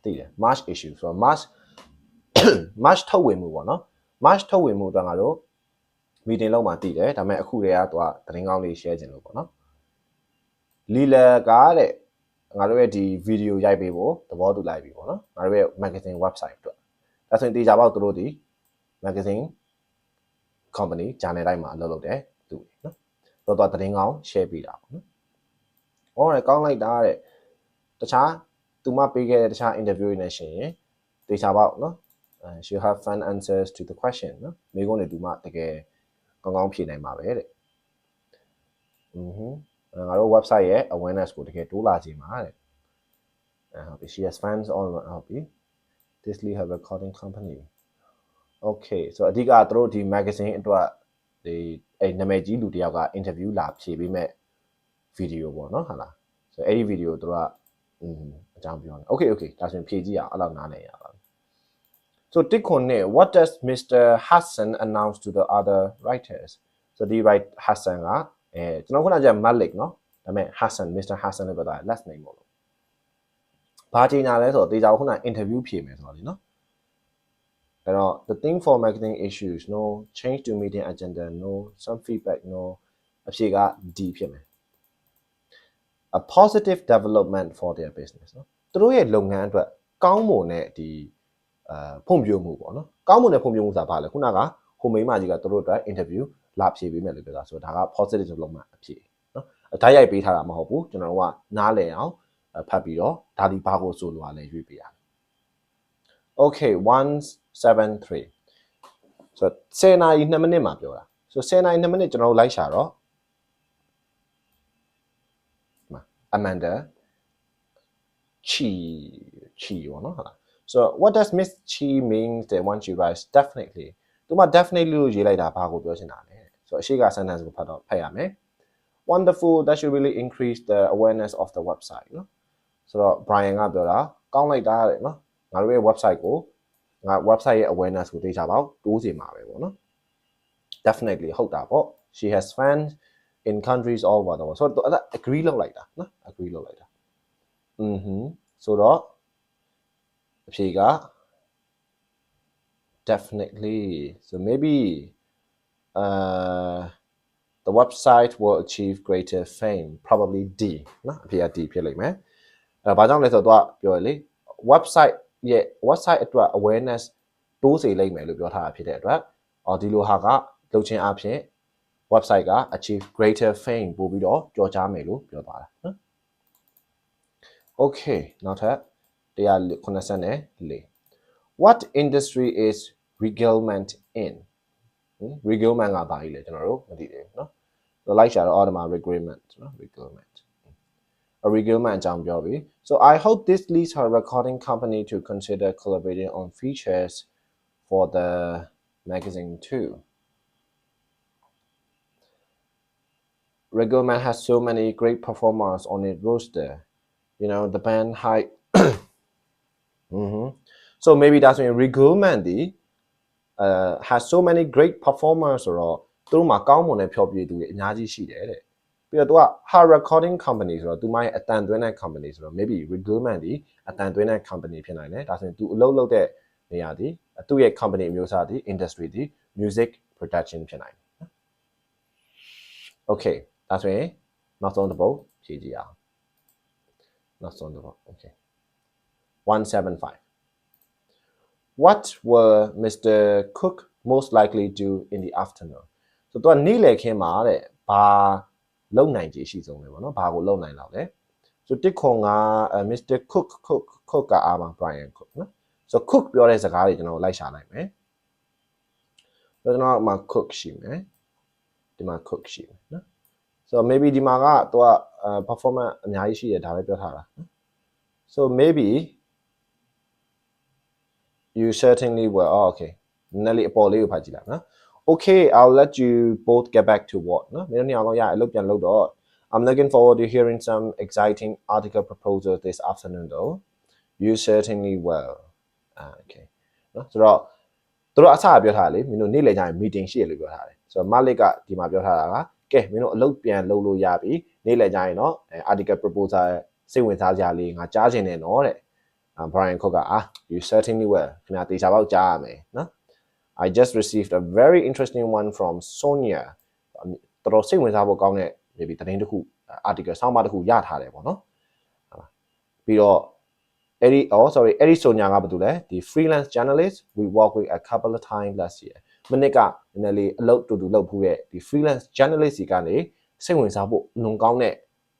သိတယ် March issue ဆိုတော့ March ထုတ်ဝေမှုပေါ့နော် March ထုတ်ဝေမှုအတွက်ငါတို့ meeting လုပ်မှာသိတယ်ဒါပေမဲ့အခုတည်းကသူကသတင်းကောင်းလေး share ခြင်းလို့ပေါ့နော် Lila ကတဲ့ ငါတို့ရဲ့ဒီ video ရိုက်ပေးဖို့သဘောတူလိုက်ပြီပေါ့နော်ငါတို့ရဲ့ magazine website အတွက်ဒါဆိုရင်တေချာပေါက်တို့ဒီ magazine company channel တိုင်းမှာအလုပ်လုပ်တယ်သူနော်တော့သတင်းကောင်း share ပေးတာပေါ့နော်ဟောတယ်ကောင်းလိုက်တာတဲ့တခြားသူမပေးခဲ့တဲ့တခြား interview တွေနဲ့ရှင်ရင်တေချာပေါက်နော်she have fun answers to the question နော်မိကုန်းတွေသူမတကယ်ကောင်းကောင်းဖြေနိုင်ပါပဲတဲ့ငါတို့ website ရဲ့ awareness ကိုတကယ်တိုးလာခြင်းပါတဲ့ဟုတ်ပြီ she has fans all around ဟုတ်ပြီ Disney have recording company okay so အဓိကသူတို့ဒီ magazine အတွက်ဒီအဲ့နာမည်ကြီးလူတယောက်က interview လာဖြေပေးမဲ့ video ပေါ့နော်ဟုတ်လား so အဲ့ဒီ video သူတို့ကအကြောင်းပြောတယ် okay okay ဒါဆိုရင်ဖြေကြည့်အောင်အဲ့လောက်နားလည်ရပါပြီ so တစ်ခွန်နဲ့ what does Mr. Hassan announce to the other writers so ဒီ right Hassan ကကျွန်တော်ခုနကMalik เนาะဒါပေမဲ့ Hassan Mr. Hassan လို့ပြောတာ last name ပေါ့လို့ဘာကြီးညာလဲဆိုတော့တေချာခုန interview ဖြေမယ်ဆိုတော့လीเนาะအဲ့တော့ the thing for marketing issues no change to meeting agenda no some feedback no အဖြေက D ဖြစ်မယ် a positive development for their business เนาะသူတို့ရဲ့လုပ်ငန်းအတွက်ကောင်းမွန်တဲ့ဒီဖွံ့ဖြိုးမှုပေါ့နော်ကောင်းမွန်တဲ့ဖွံ့ဖြိုးမှုဆိုတာဘာလဲခုနကဟိုမိန်းမကြီးကသူတို့အတွက် interview လာဖြေပေးမယ်လို့ပြောတာဆိုတော့ဒါက positive development အဖြေနော်ဓာတ်ရိုက်ပေးထားတာမဟုတ်ဘူးကျွန်တော်တို့ကနားလည်အောင်ဖတ်ပြီးတော့ဒါဒီဘာကိုဆိုလိုရလဲရွေးပေးရ okay 173 so 10နာရီ2မိနစ်မှာပြောတာ so 10နာရီ2မိနစ်ကျွန်တော်တို့လိုက်ရှာတော့ Amanda Chi ပေါ့နော်ဟုတ်လား so what does Miss Chi mean that when she writes definitely သူမ definitely လို့ရေးလိုက်တာဘာကိုပြောချင်တာလဲ so အရှိက sentence ကိုဖတ်ရမယ် wonderful that should really increase the awareness of the website နော်ဆိုတော့ Brian ကပြောတာကောင်းလိုက်တာတဲ့နော်ငါတို့ရဲ့ website ကိုငါ website ရဲ့ awareness ကိုသိချပေါက်တိုးစေမှာပဲပေါ့နော် definitely ဟုတ်တာပေါ့ she has fans in countries all over the world ဆိုတော့အဲ့ဒါ agree လုပ်လိုက်တာနော် agree လုပ်လိုက်တာဆိုတော့အဖြေက definitely so maybe the website will achieve greater fame probably D နော်အဖြေက D ဖြစ်လိမ့်မယ်အဲ့ဒါဘာကြောင့်လဲဆိုတော့သူကပြောရလေ website အတွက် awareness တိုးစေလိမ့်မယ်လို့ပြောထားတာဖြစ်တဲ့အတွက်ဒီလိုဟာကလုပ်ချင်းအဖြစ် website က achieve greater fame ပို့ပြီးတော့ကြော်ကြားမယ်လို့ပြောသွားတာနော် okay နောက်ထပ်194 what industry is regalment in regalment ကဘာကြီးလဲကျွန်တော်တို့မသိသေးဘူးเนาะဆိုလိုက်ရှာတော့ automatic regalment เนาะ regalment a regalment အကြောင်းပြောပြီ so I hope this leads her recording company to consider collaborating on features for the magazine too regalment has so many great performers on its roster you know the band hype so maybe that's when regalment ဒီhas so many great performers ဆိုတော့သူတို့မှာကောင်းမွန်တဲ့ဖျော်ဖြေသူတွေအများကြီးရှိတယ်တဲ့ပြီးတော့သူက her recording company ဆိုတော့သူမရဲ့အတန်သွင်းတဲ့ company ဆိုတော့ maybe regalment ဒီအတန်သွင်းတဲ့ company ဖြစ်နိုင်တယ်ဒါဆိုရင်သူအလုပ်လုပ်တဲ့နေရာဒီသူ့ရဲ့ company အမျိုးအစားဒီ industry ဒီ music production ဖြစ်နိုင်တယ် okay ဒါဆိုရင်နောက်ဆုံးတစ်ပုဒ်ဖြည့်ကြည့်အောင်နောက်ဆုံးတစ်ပုဒ် okay 175 what were Mr. Cook most likely do in the afternoon so သူကနေ့လယ်ခင်းမှာတဲ့ဘာလုံနိုင်ခြေရှိဆုံးလဲပေါ့နော်ဘာကိုလုံနိုင်လောက်လဲ so တစ်ခွန်က Mr. Cook ကအားမှာ Brian Cook နော် so Cook ပြောတဲ့စကားတွေကျွန်တော်လိုက်ရှာလိုက်မယ်ဆိုတော့ကျွန်တော်မှာ Cook ရှိမယ်ဒီမှာ Cook ရှိမယ်နော် so maybe ဒီမှာကသူက performance အများကြီးရှိတယ်ဒါပဲပြောထားတာနော် so maybe you certainly will okay နည်းနည်းအပေါ်လေးကိုဖတ်ကြည့်လိုက်နော် okay I'll let you both get back to work နော်မင်းတို့နှစ်ယောက်လုံးရအလုပ်ပြန်လုပ်တော့ I'm looking forward to hearing some exciting article proposals this afternoon though you certainly will okay နော်ဆိုတော့သူတို့အစပြောထားတယ်လေမင်းတို့နေ့လည်ကျရင် meeting ရှိရလို့ပြောထားတယ်ဆိုတော့ Malik ကဒီမှာပြောထားတာကကဲမင်းတို့အလုပ်ပြန်လုပ်လို့ရပြီနေ့လည်ကျရင်တော့ article proposal စိတ်ဝင်စားကြလေးငါကြားချင်တယ်နော်တဲ့ Brian Cook ကyou certainly will ခင်ဗျာတေချာပေါက်ကြားရမယ်နော် I just received a very interesting one from Sonia တော်တော်စိတ်ဝင်စားဖို့ကောင်းတဲ့ maybe သတင်းတစ်ခု article ဆောင်းပါးတစ်ခုရထားတယ်ပေါ့နော် ပြီးတော့အဲ့ဒီ sorry အဲ့ဒီဆိုညာကဘာတူလဲဒီ freelance journalist we work with a couple of times last year မနစ်ကနည်းနည်းလေးအလုပ်တူတူလုပ်ဖူးတဲ့ဒီ freelance journalist စီကနေစိတ်ဝင်စားဖို့လွန်ကောင်းတဲ့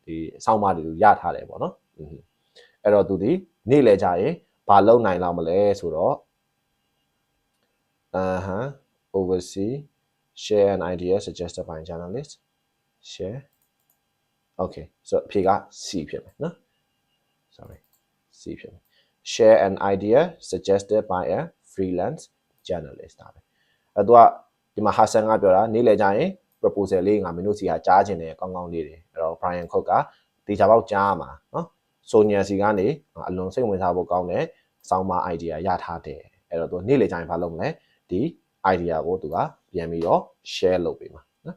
ဒီအဆောင်ပါတွေရထားတယ်ပေါ့နော်အဲ့တော့သူဒီနေ့လဲကြရင်ဘာလုပ်နိုင်လောက်မလဲဆိုတော့oversee share an idea suggested by a journalist share okay so အဖြေက C ဖြစ်မယ်နော် sorry C ဖြစ်မယ် share an idea suggested by a freelance journalist ဒါပဲအဲ့တော့ဒီမှာ Hassan ကပြောတာနေ့လဲကြရင် proposal လေးငါမင်းတို့စီကကြားခြင်းတယ်ကောင်းကောင်းလေးတွေအဲ့တော့ Brian Cook ကတေချာပေါက်ကြားရမှာနော်ဆိုညာစီကနေအလွန်စိတ်ဝင်စားဖို့ကောင်းတဲ့စောင်းမ idea ရထားတယ်အဲ့တော့သူနေ့လေကြရင်ဘာလုပ်မလဲဒီ idea ကိုသူကပြန်ပြီးတော့ share လုပ်ပေးမှာနော်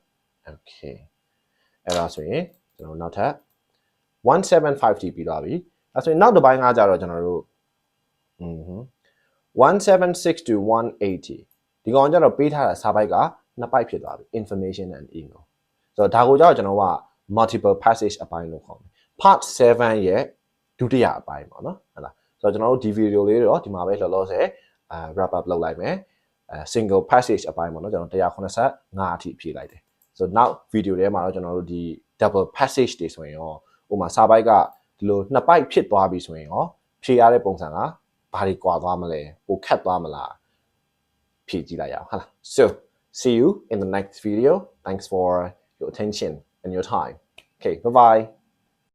okay အဲ့ဒါဆိုရင်ကျွန်တော်နောက်ထပ်175T ပြီးသွားပြီအဲ့ဆိုရင်နောက်တစ်ပိုင်းကကြတော့ကျွန်တော်တို့176 to 180ဒီကောင်ကြတော့ပေးထားတာစာပိုက်ကနှစ်ပိုက်ဖြစ်သွားပြီ information and email ဆိုတော့ဒါကိုကြတော့ကျွန်တော်က multiple passage အပိုင်းလို့ခေါ်တယ် part 7ရဲ့ဒုတိယအပိုင်းပေါ့နော်ဟုတ်လားဆိုတော့ကျွန်တော်တို့ဒီ video လေးတော့ဒီမှာပဲလောလောဆယ်wrap up လုပ်လိုက်မယ်single passage အပိုင်းပေါ့နော်ကျွန်တော်185အထိဖြည့်လိုက်တယ်ဆိုတော့ now video ထဲမှာတော့ကျွန်တော်တို့ဒီ double passage တွေဆိုရင်ရောဥပမာစာပိုက်ကဒီလိုနှစ်ပိုက်ဖြစ်သွားပြီဆိုရင်ရောဖြည့်ရတဲ့ပုံစံကဘာတွေကွာသွားမလဲပိုခက်သွားမလားဖြည့်ကြည့်လိုက်ရအောင်ဟုတ်လား so see you in the next video thanks for your attention and your time okay bye bye